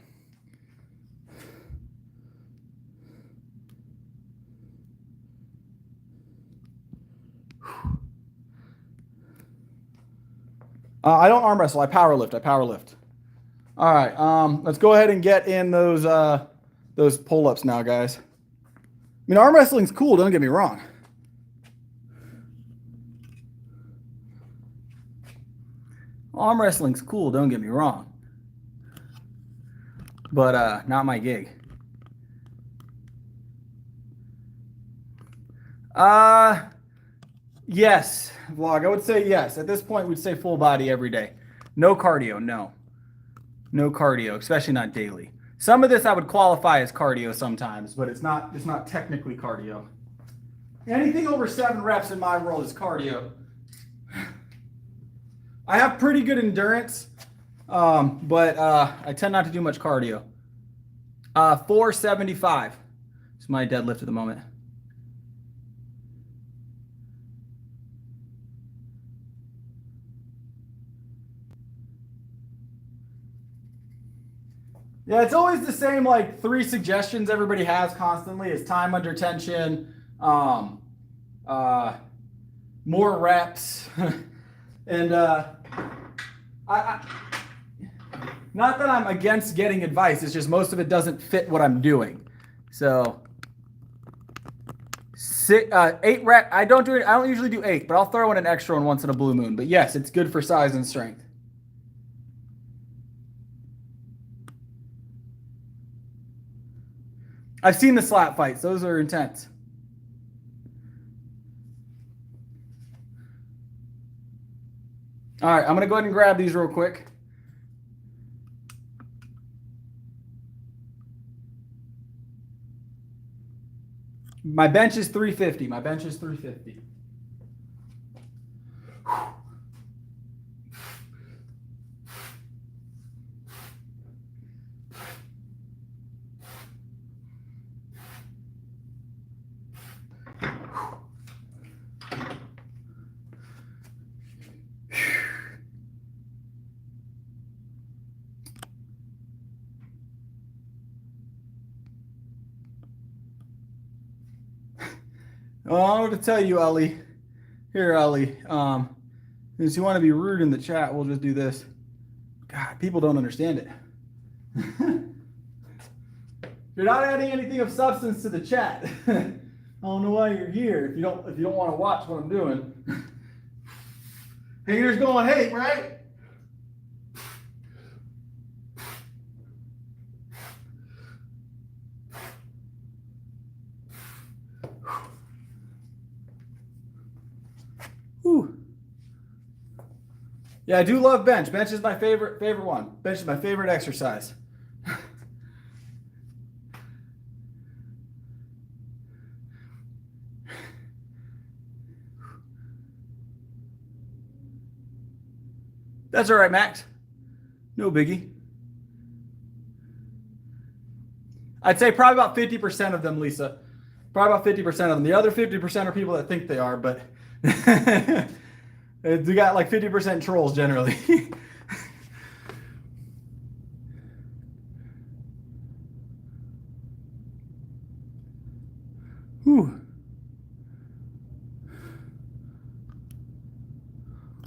I don't arm wrestle. I power lift. All right. Let's go ahead and get in those pull-ups now, guys. I mean, arm wrestling's cool. Don't get me wrong. Arm wrestling's cool. Don't get me wrong. But not my gig. Yes, vlog. I would say yes. At this point, we'd say full body every day. No cardio, no. No cardio, especially not daily. Some of this I would qualify as cardio sometimes, but it's not technically cardio. Anything over 7 reps in my world is cardio. I have pretty good endurance, but I tend not to do much cardio. 475 is my deadlift at the moment. Yeah, it's always the same, like 3 suggestions everybody has constantly is time under tension, more reps, and I not that I'm against getting advice, it's just most of it doesn't fit what I'm doing. So 8 rep, I don't usually do 8, but I'll throw in an extra one once in a blue moon. But yes, it's good for size and strength. I've seen the slap fights. Those are intense. All right, I'm going to go ahead and grab these real quick. My bench is 350. My bench is 350. Well, I want to tell you, Ellie. Here, Ellie. Since you want to be rude in the chat, we'll just do this. God, people don't understand it. You're not adding anything of substance to the chat. I don't know why you're here if you don't want to watch what I'm doing. Haters going hate, right? Whew. Yeah, I do love bench. Bench is my favorite one. Bench is my favorite exercise. That's all right, Max. No biggie. I'd say probably about 50% of them, Lisa. Probably about 50% of them. The other 50% are people that think they are, but we got like 50% trolls generally. Whew.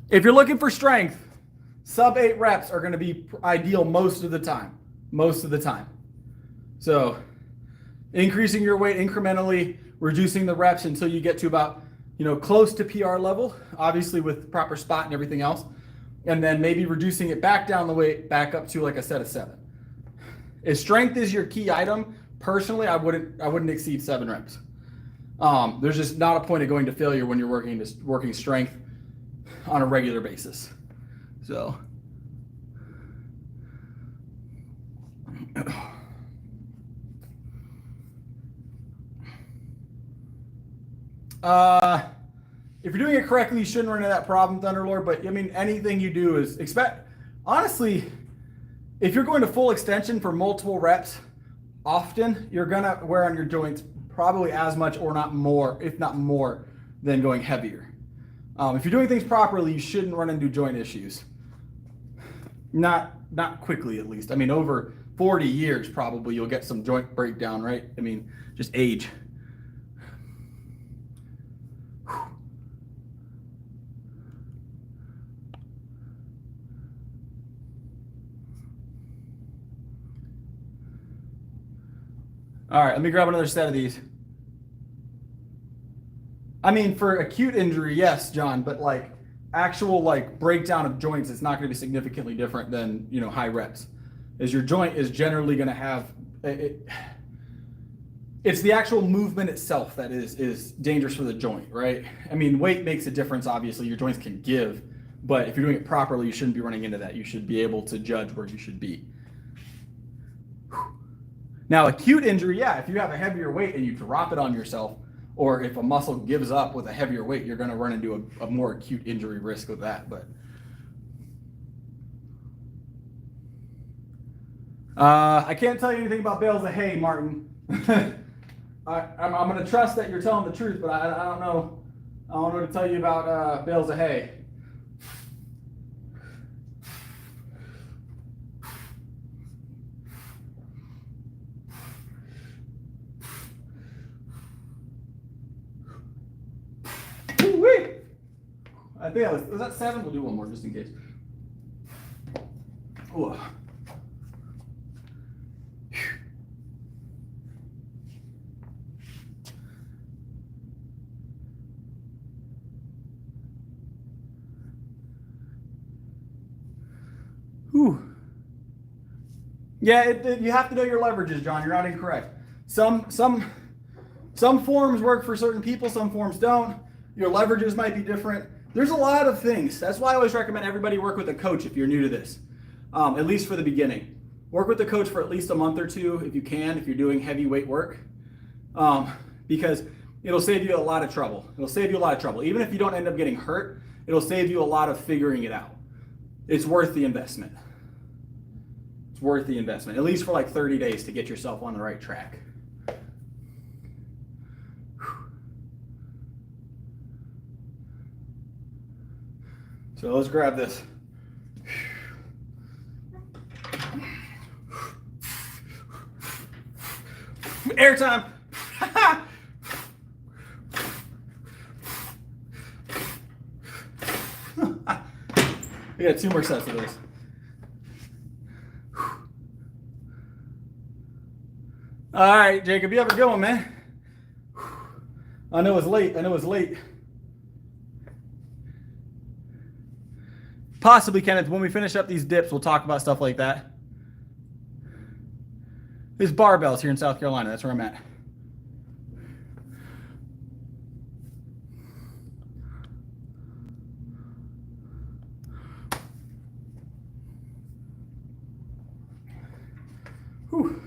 If you're looking for strength, sub 8 reps are going to be ideal most of the time. Most of the time. So increasing your weight incrementally, reducing the reps until you get to about, close to PR level, obviously with proper spot and everything else. And then maybe reducing it back down the weight, back up to like a set of 7. If strength is your key item, personally, I wouldn't exceed 7 reps. There's just not a point of going to failure when you're working strength on a regular basis. So if you're doing it correctly, you shouldn't run into that problem, Thunderlord. But I mean, anything you do is honestly, if you're going to full extension for multiple reps often, you're gonna wear on your joints probably as much or not more, if not more, than going heavier. If you're doing things properly, you shouldn't run into joint issues. Not quickly, at least. I mean, over 40 years, probably you'll get some joint breakdown, right? I mean, just age. All right, let me grab another set of these. I mean, for acute injury, yes, John, but like actual like breakdown of joints, it's not going to be significantly different than, high reps. As your joint is generally going to have it's the actual movement itself that is dangerous for the joint, right? I mean, weight makes a difference, obviously. Your joints can give, but if you're doing it properly, you shouldn't be running into that. You should be able to judge where you should be. Now, acute injury, yeah, if you have a heavier weight and you drop it on yourself, or if a muscle gives up with a heavier weight, you're going to run into a more acute injury risk with that. But I can't tell you anything about bales of hay, Martin. I'm going to trust that you're telling the truth, but I don't know. I don't know what to tell you about bales of hay. Woo-wee! I think was that 7? We'll do one more just in case. Ooh. Whew. Yeah, you have to know your leverages, John. You're not incorrect. Some forms work for certain people, some forms don't. Your leverages might be different. There's a lot of things. That's why I always recommend everybody work with a coach if you're new to this, at least for the beginning. Work with the coach for at least a month or two if you can, if you're doing heavyweight work, because it'll save you a lot of trouble. It'll save you a lot of trouble. Even if you don't end up getting hurt, it'll save you a lot of figuring it out. It's worth the investment. It's worth the investment, at least for like 30 days to get yourself on the right track. So let's grab this. Airtime. We got 2 more sets of this. All right, Jacob, you have a good one, man. I know it's late. Possibly, Kenneth, when we finish up these dips, we'll talk about stuff like that. There's barbells here in South Carolina. That's where I'm at. Whew.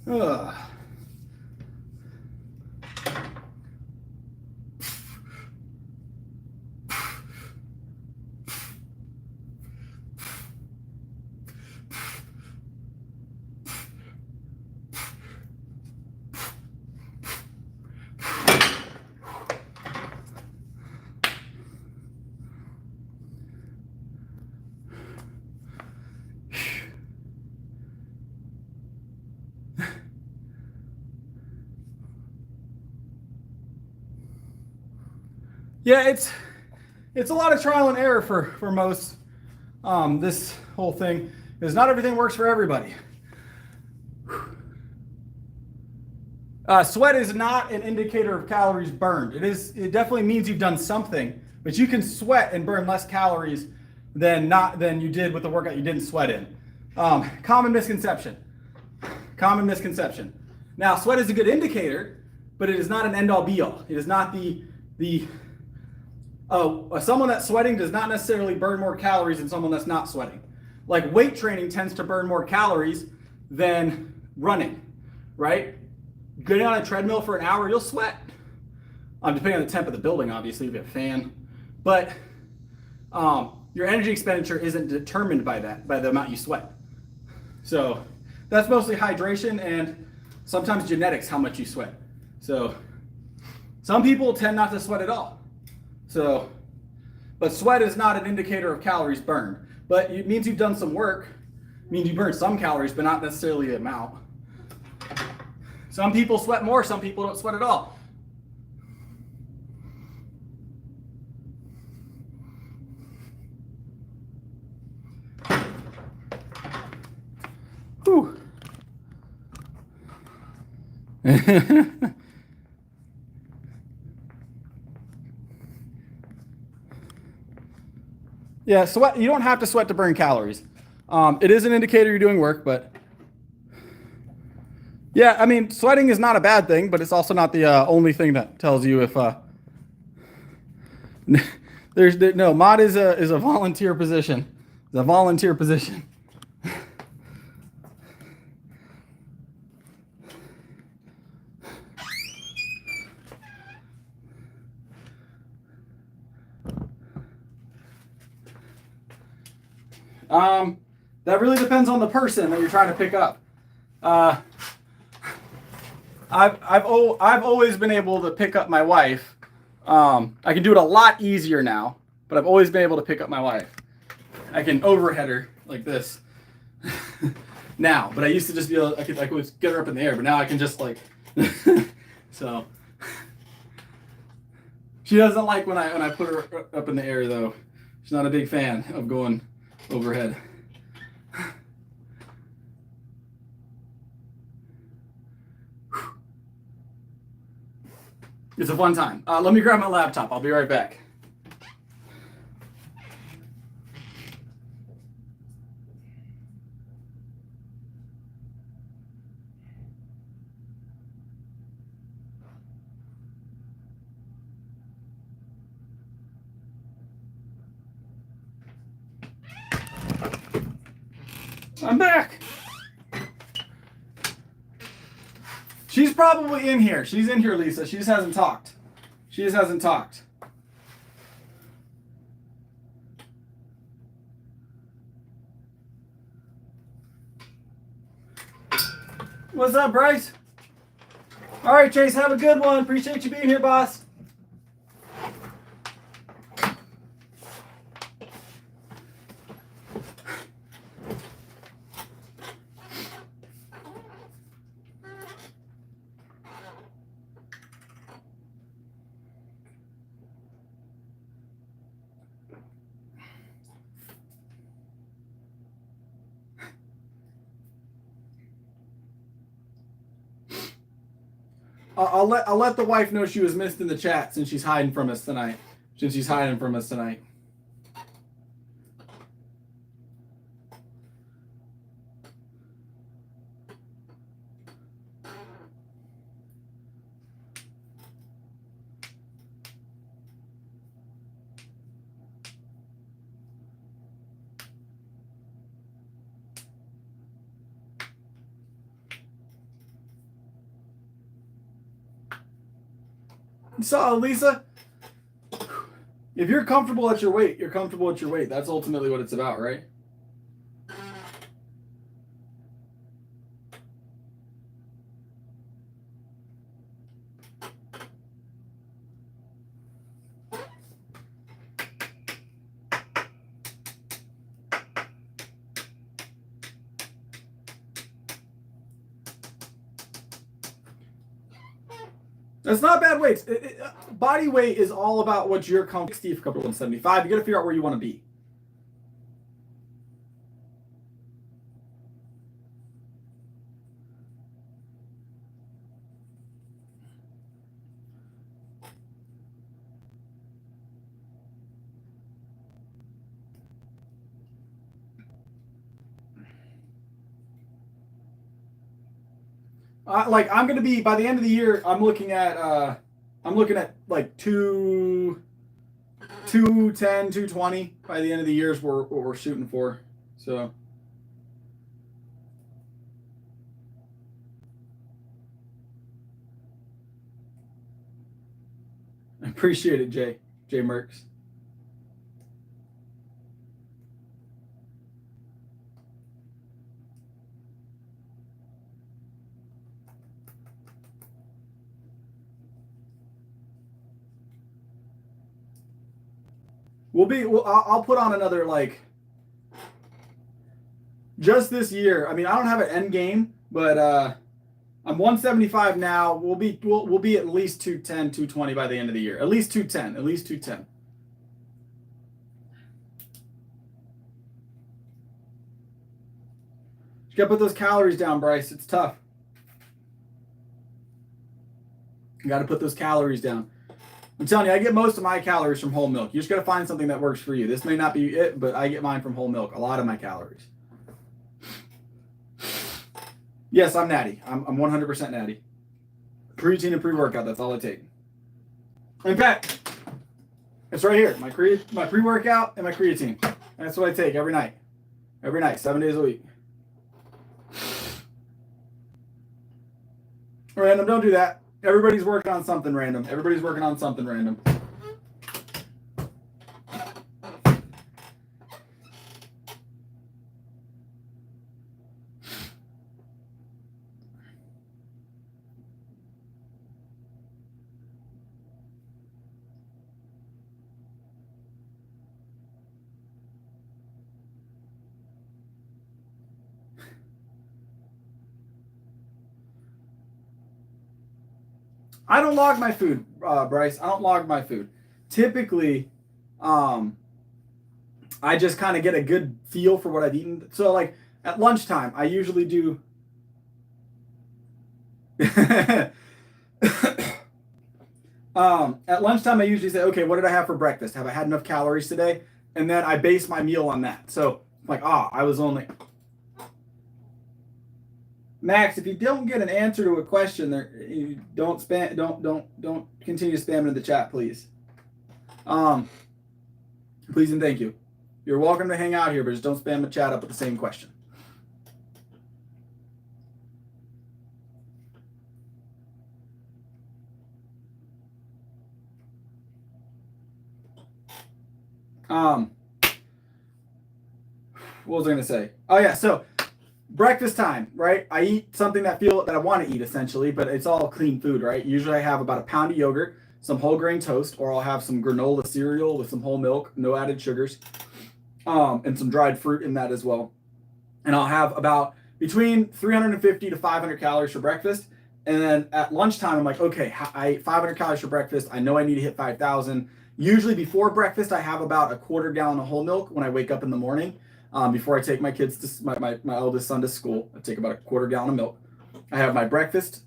Ugh. Yeah, it's a lot of trial and error for most. This whole thing is not everything works for everybody. Sweat is not an indicator of calories burned. It definitely means you've done something, but you can sweat and burn less calories than you did with the workout you didn't sweat in. Common misconception. Now, sweat is a good indicator, but it is not an end-all be-all. It is not someone that's sweating does not necessarily burn more calories than someone that's not sweating. Like weight training tends to burn more calories than running, right? Getting on a treadmill for an hour, you'll sweat. Depending on the temp of the building, obviously, if you have a fan. But your energy expenditure isn't determined by the amount you sweat. So that's mostly hydration and sometimes genetics, how much you sweat. So some people tend not to sweat at all. But sweat is not an indicator of calories burned. But it means you've done some work. It means you burned some calories, but not necessarily the amount. Some people sweat more, some people don't sweat at all. Whew. Yeah, sweat. You don't have to sweat to burn calories. It is an indicator you're doing work, but yeah, I mean, sweating is not a bad thing, but it's also not the only thing that tells you if No, mod is a volunteer position. It's a volunteer position. That really depends on the person that you're trying to pick up. I've always been able to pick up my wife. I can do it a lot easier now, but I've always been able to pick up my wife. I can overhead her like this now, but I used to just be able, I could get her up in the air, but now I can just like so. She doesn't like when I put her up in the air though. She's not a big fan of going overhead. It's a fun time. Let me grab my laptop. I'll be right back. I'm back. She's probably in here. She's in here, Lisa. She just hasn't talked. She just hasn't talked. What's up, Bryce? All right, Chase, have a good one. Appreciate you being here, boss. I'll let the wife know she was missed in the chat since she's hiding from us tonight. So, Lisa, if you're comfortable at your weight, you're comfortable at your weight. That's ultimately what it's about, right? That's not bad weights. Body weight is all about what you're comfortable. 60 if you're comfortable in 75. You got to figure out where you want to be. I'm going to be, by the end of the year, I'm looking at like 210, 220 by the end of the year is what we're shooting for. So. I appreciate it, Jay Merks. I'll put on another, like, just this year. I mean, I don't have an end game, but I'm 175 now. We'll be at least 210, 220 by the end of the year. At least 210. You gotta put those calories down, Bryce. It's tough. You gotta put those calories down. I'm telling you, I get most of my calories from whole milk. You just got to find something that works for you. This may not be it, but I get mine from whole milk. A lot of my calories. Yes, I'm natty. I'm 100% natty. Protein and pre-workout, that's all I take. In fact, It's right here. My pre-workout and my creatine. And that's what I take every night. Every night, 7 days a week. Random, don't do that. Everybody's working on something random. Everybody's working on something random. I don't log my food, Bryce. I don't log my food. Typically, I just kind of get a good feel for what I've eaten. So, like at lunchtime, I usually do. At lunchtime, I usually say, okay, what did I have for breakfast? Have I had enough calories today? And then I base my meal on that. So, like, I was only. Max, if you don't get an answer to a question, you don't spam. Don't continue spamming in the chat, please. Please and thank you. You're welcome to hang out here, but just don't spam the chat up with the same question. What was I gonna say? Oh yeah, so. Breakfast time, right? I eat something that I want to eat essentially, but it's all clean food, right? Usually I have about a pound of yogurt, some whole grain toast, or I'll have some granola cereal with some whole milk, no added sugars, and some dried fruit in that as well. And I'll have about between 350 to 500 calories for breakfast. And then at lunchtime, I'm like, okay, I ate 500 calories for breakfast. I know I need to hit 5,000. Usually before breakfast, I have about a quarter gallon of whole milk when I wake up in the morning. Before I take my kids to my eldest son to school, I take about a quarter gallon of milk. I have my breakfast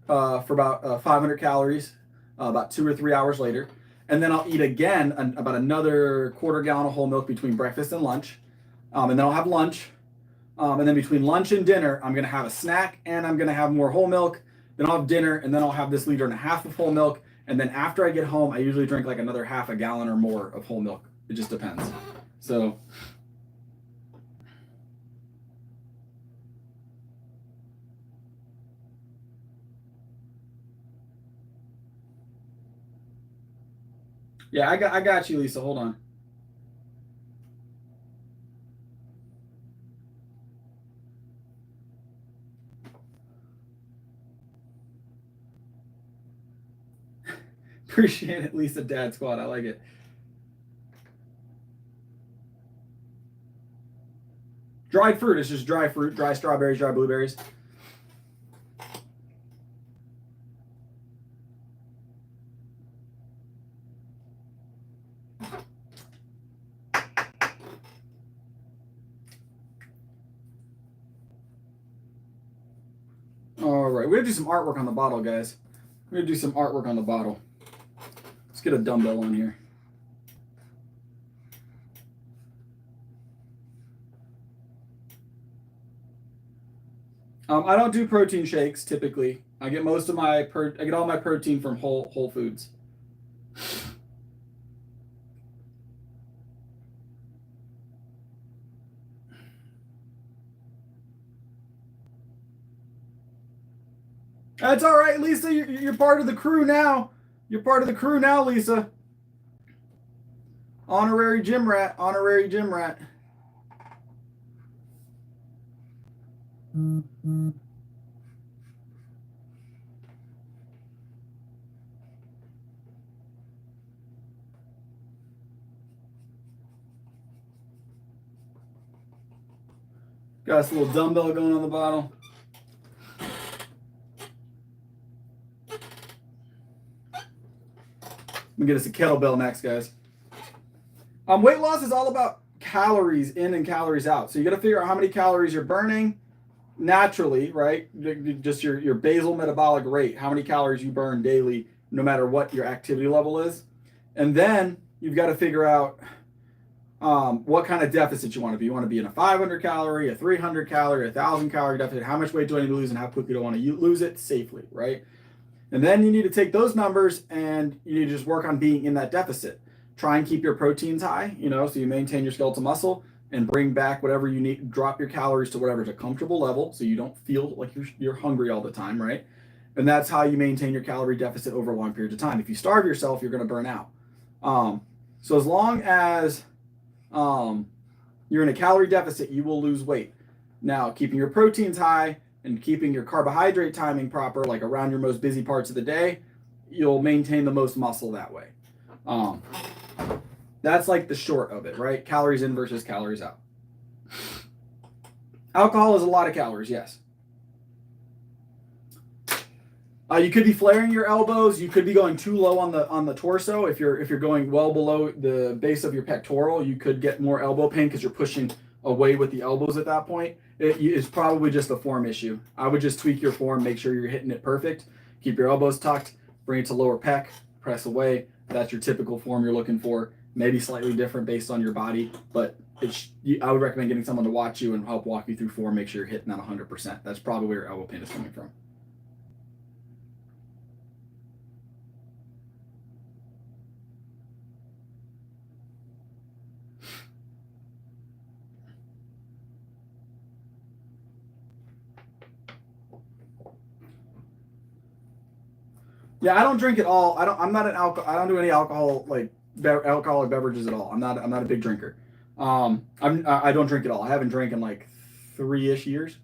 for about 500 calories about 2 or 3 hours later. And then I'll eat again about another quarter gallon of whole milk between breakfast and lunch. And then I'll have lunch. And then between lunch and dinner, I'm going to have a snack and I'm going to have more whole milk. Then I'll have dinner and then I'll have this 1.5 liters of whole milk. And then after I get home, I usually drink like another half a gallon or more of whole milk. It just depends. So... Yeah, I got you, Lisa. Hold on. Appreciate it, Lisa. Dad Squad. I like it. Dried fruit. It's just dry fruit, dry strawberries, dry blueberries. All right, we're gonna do some artwork on the bottle, guys. We're gonna do some artwork on the bottle. Let's get a dumbbell on here. I don't do protein shakes typically. I get most of my I get all my protein from whole foods. That's all right, Lisa. You're part of the crew now. You're part of the crew now, Lisa. Honorary gym rat. Honorary gym rat. Got this little dumbbell going on the bottle. Let me get us a kettlebell next, guys. Weight loss is all about calories in and calories out. So you got to figure out how many calories you're burning naturally, right? Just your basal metabolic rate, how many calories you burn daily, no matter what your activity level is. And then you've got to figure out what kind of deficit you want to be. You want to be in a 500 calorie, a 300 calorie, 1,000 calorie deficit. How much weight do I need to lose and how quickly do I want to lose it safely, right? And then you need to take those numbers and you need to just work on being in that deficit. try and keep your proteins high, you know, so you maintain your skeletal muscle and bring back whatever you need, drop your calories to whatever's a comfortable level so you don't feel like you're hungry all the time, right? And that's how you maintain your calorie deficit over long periods of time. If you starve yourself, you're going to burn out. So as long as you're in a calorie deficit, you will lose weight. Now, keeping your proteins high and keeping your carbohydrate timing proper, like around your most busy parts of the day, you'll maintain the most muscle that way. That's like the short of it, right? Calories in versus calories out. Alcohol is a lot of calories, yes. You could be flaring your elbows. You could be going too low on the torso. If you're going well below the base of your pectoral, you could get more elbow pain because you're pushing away with the elbows at that point. It's probably just a form issue. I would just tweak your form, make sure you're hitting it perfect. Keep your elbows tucked, bring it to lower pec, press away. That's your typical form you're looking for. Maybe slightly different based on your body, but I would recommend getting someone to watch you and help walk you through form, make sure you're hitting that 100%. That's probably where your elbow pain is coming from. Yeah, I don't drink at all. I'm not an alcohol. I don't do any alcohol alcoholic beverages at all. I'm not a big drinker. I don't drink at all. I haven't drank in like 3-ish years.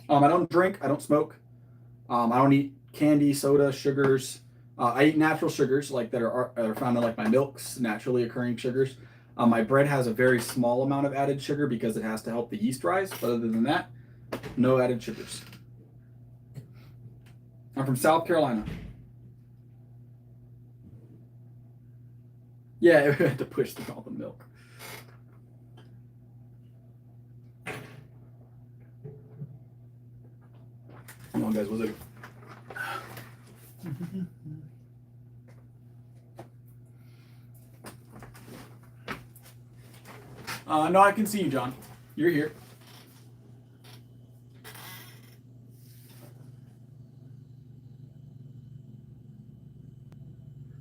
I don't drink. I don't smoke. I don't eat candy, soda, sugars. I eat natural sugars like that are found in like my milks, naturally occurring sugars. My bread has a very small amount of added sugar because it has to help the yeast rise. But other than that, no added sugars. I'm from South Carolina. Yeah, we had to push through all the milk. Come on, guys. Was it? No, I can see you, John. You're here.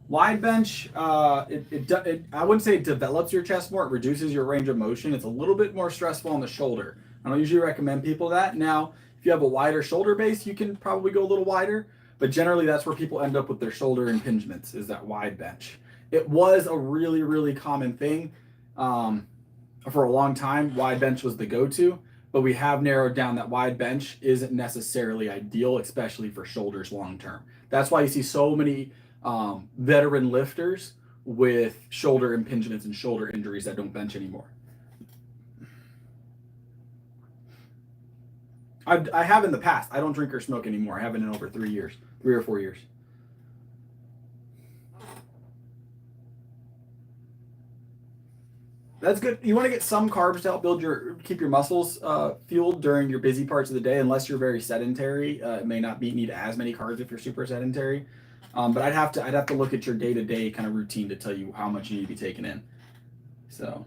Wide bench, I wouldn't say it develops your chest more. It reduces your range of motion. It's a little bit more stressful on the shoulder. I don't usually recommend people that. Now, if you have a wider shoulder base, you can probably go a little wider. But generally, that's where people end up with their shoulder impingements, is that wide bench. It was a really, really common thing. For a long time, wide bench was the go-to. But we have narrowed down that wide bench isn't necessarily ideal, especially for shoulders long-term. That's why you see so many veteran lifters with shoulder impingements and shoulder injuries that don't bench anymore. I have in the past. I don't drink or smoke anymore. I haven't in over 3 or 4 years. That's good. You want to get some carbs to help keep your muscles fueled during your busy parts of the day. Unless you're very sedentary, it may not need as many carbs if you're super sedentary. But I'd have to look at your day-to-day kind of routine to tell you how much you need to be taking in. So.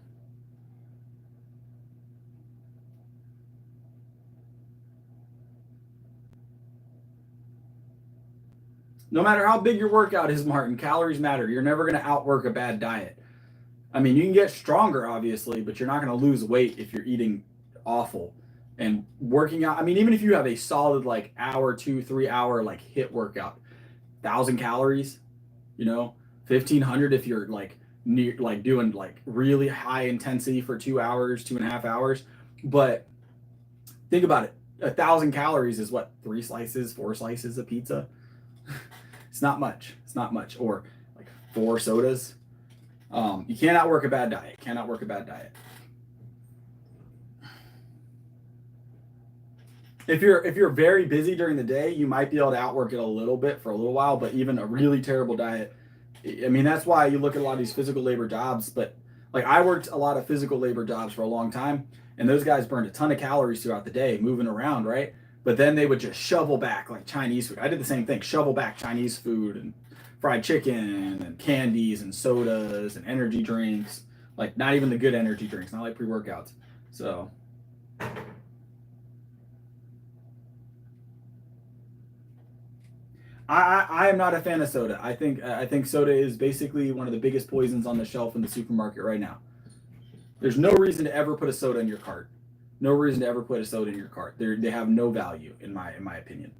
No matter how big your workout is, Martin, calories matter. You're never going to outwork a bad diet. I mean, you can get stronger, obviously, but you're not going to lose weight if you're eating awful and working out. I mean, even if you have a solid like hour, 2-3 hour like HIIT workout, 1,000 calories, 1,500 if you're like doing like really high intensity for 2 hours, 2.5 hours. But think about it. 1,000 calories is what, 3 slices, 4 slices of pizza? It's not much. Or like 4 sodas. You can't outwork a bad diet. If you're very busy during the day, you might be able to outwork it a little bit for a little while, but even a really terrible diet, I mean, that's why you look at a lot of these physical labor jobs. But like I worked a lot of physical labor jobs for a long time, and those guys burned a ton of calories throughout the day moving around, right? But then they would just shovel back like Chinese food. I did the same thing, shovel back Chinese food and fried chicken and candies and sodas and energy drinks, like not even the good energy drinks, not like pre-workouts. So I am not a fan of soda. I think soda is basically one of the biggest poisons on the shelf in the supermarket right now. There's no reason to ever put a soda in your cart. No reason to ever put a soda in your cart. They have no value in my opinion.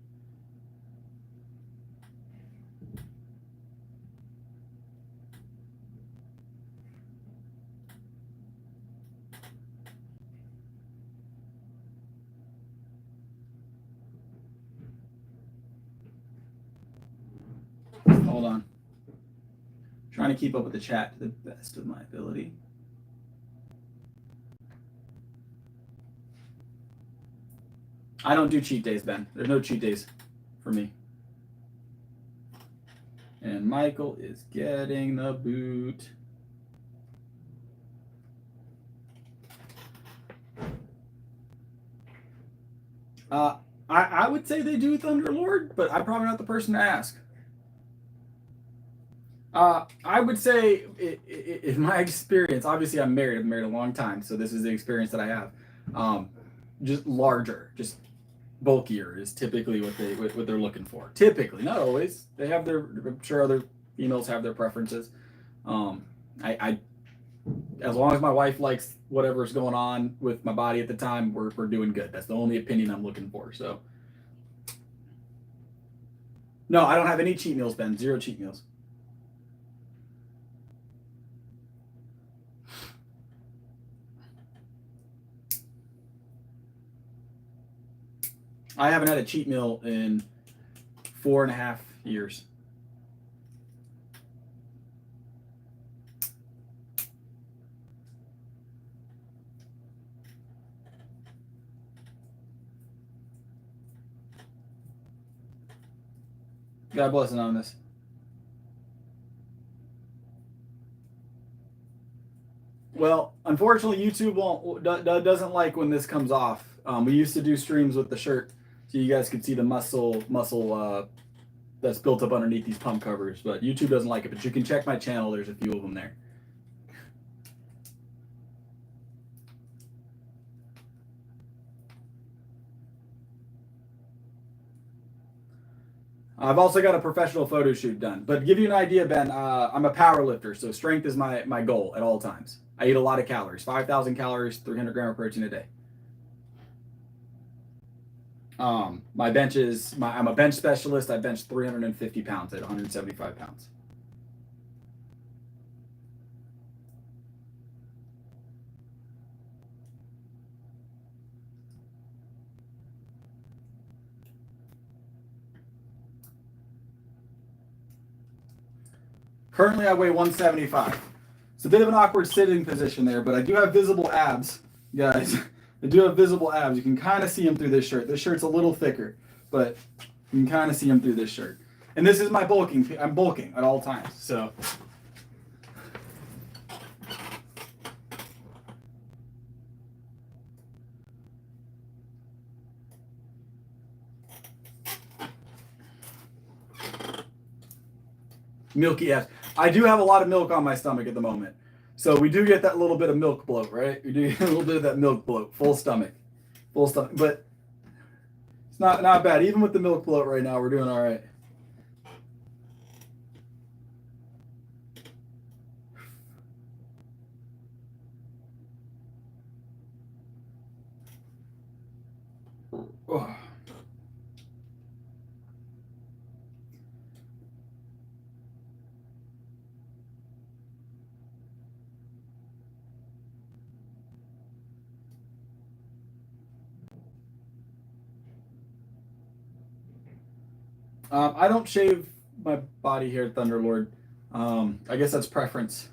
Hold on. Trying to keep up with the chat to the best of my ability. I don't do cheat days, Ben. There's no cheat days for me. And Michael is getting the boot. I would say they do Thunderlord, but I'm probably not the person to ask. I would say, in my experience, obviously I'm married. I've been married a long time, so this is the experience that I have. Just larger, just bulkier is typically what they're looking for. Typically, not always. They have their. I'm sure other females have their preferences. I as long as my wife likes whatever's going on with my body at the time, we're doing good. That's the only opinion I'm looking for. So, no, I don't have any cheat meals, Ben. 0 cheat meals. I haven't had a cheat meal in 4.5 years. God bless Anonymous. Well, unfortunately, YouTube doesn't like when this comes off. We used to do streams with the shirt, so you guys could see the muscle that's built up underneath these pump covers. But YouTube doesn't like it. But you can check my channel. There's a few of them there. I've also got a professional photo shoot done. But to give you an idea, Ben, I'm a power lifter, so strength is my goal at all times. I eat a lot of calories, 5,000 calories, 300 grams of protein a day. My bench is, I'm a bench specialist. I bench 350 pounds at 175 pounds. Currently, I weigh 175. It's a bit of an awkward sitting position there, but I do have visible abs, guys. I do have visible abs. You can kind of see them through this shirt. This shirt's a little thicker, but you can kind of see them through this shirt. And this is my bulking. I'm bulking at all times, so. Milky abs. I do have a lot of milk on my stomach at the moment. So we do get that little bit of milk bloat, right? We do get a little bit of that milk bloat, full stomach. But it's not bad. Even with the milk bloat right now, we're doing all right. Oh. I don't shave my body hair, Thunderlord. I guess that's preference.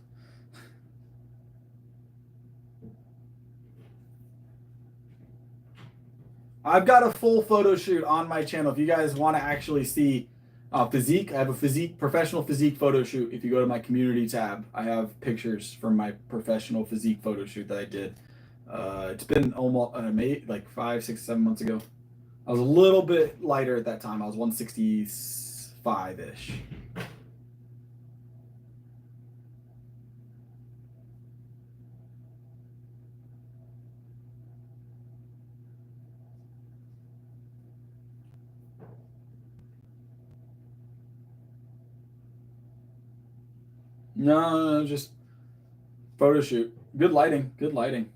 I've got a full photo shoot on my channel. If you guys want to actually see physique, I have a professional physique photo shoot. If you go to my community tab, I have pictures from my professional physique photo shoot that I did. It's been almost maybe like 5, 6, 7 months ago. I was a little bit lighter at that time. I was 165-ish. No, just photo shoot. Good lighting. Good lighting.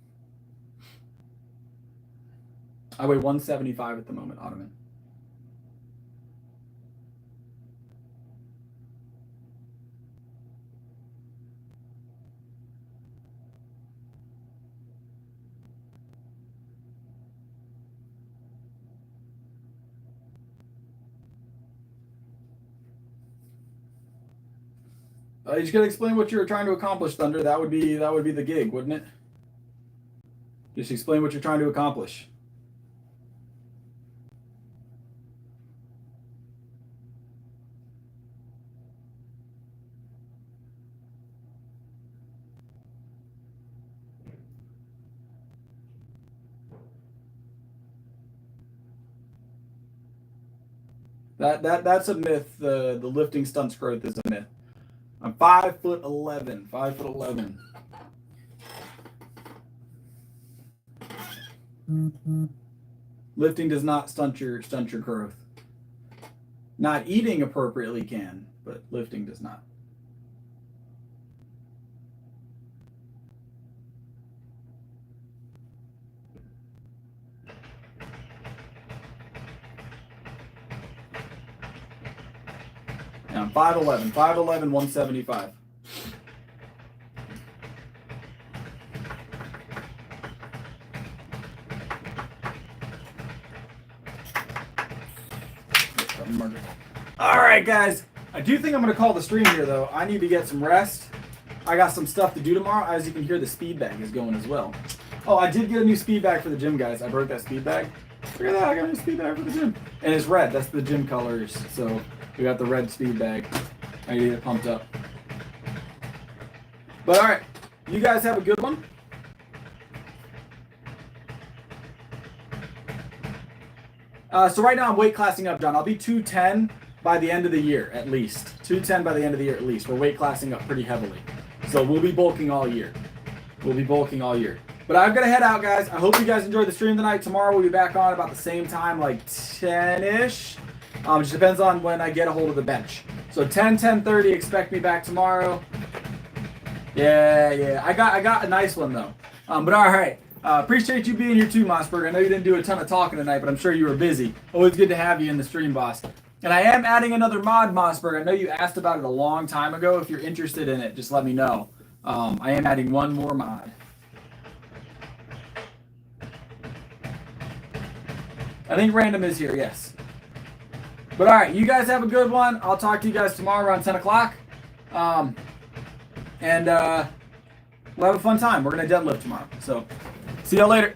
I weigh 175 at the moment, Ottoman. You just gotta explain what you're trying to accomplish, Thunder. That would be the gig, wouldn't it? Just explain what you're trying to accomplish. That's a myth. The lifting stunts growth is a myth. I'm 5'11". 5'11". Lifting does not stunt your growth. Not eating appropriately can, but lifting does not. Yeah, I'm 5'11". 5'11", 175. All right, guys. I do think I'm going to call the stream here, though. I need to get some rest. I got some stuff to do tomorrow. As you can hear, the speed bag is going as well. Oh, I did get a new speed bag for the gym, guys. I broke that speed bag. Look at that. I got a new speed bag for the gym. And it's red. That's the gym colors. So we got the red speed bag. I need to get it pumped up. But all right. You guys have a good one. So right now I'm weight classing up, John. I'll be 210 by the end of the year, at least. 210 by the end of the year, at least. We're weight classing up pretty heavily. So we'll be bulking all year. But I've got to head out, guys. I hope you guys enjoyed the stream tonight. Tomorrow we'll be back on about the same time, like 10-ish. Just depends on when I get a hold of the bench. So 10:30, expect me back tomorrow. Yeah. I got a nice one, though. But all right. Appreciate you being here too, Mossberg. I know you didn't do a ton of talking tonight, but I'm sure you were busy. Always good to have you in the stream, boss. And I am adding another mod, Mossberg. I know you asked about it a long time ago. If you're interested in it, just let me know. I am adding one more mod. I think random is here, yes. But all right, you guys have a good one. I'll talk to you guys tomorrow around 10 o'clock. And we'll have a fun time. We're going to deadlift tomorrow. So see y'all later.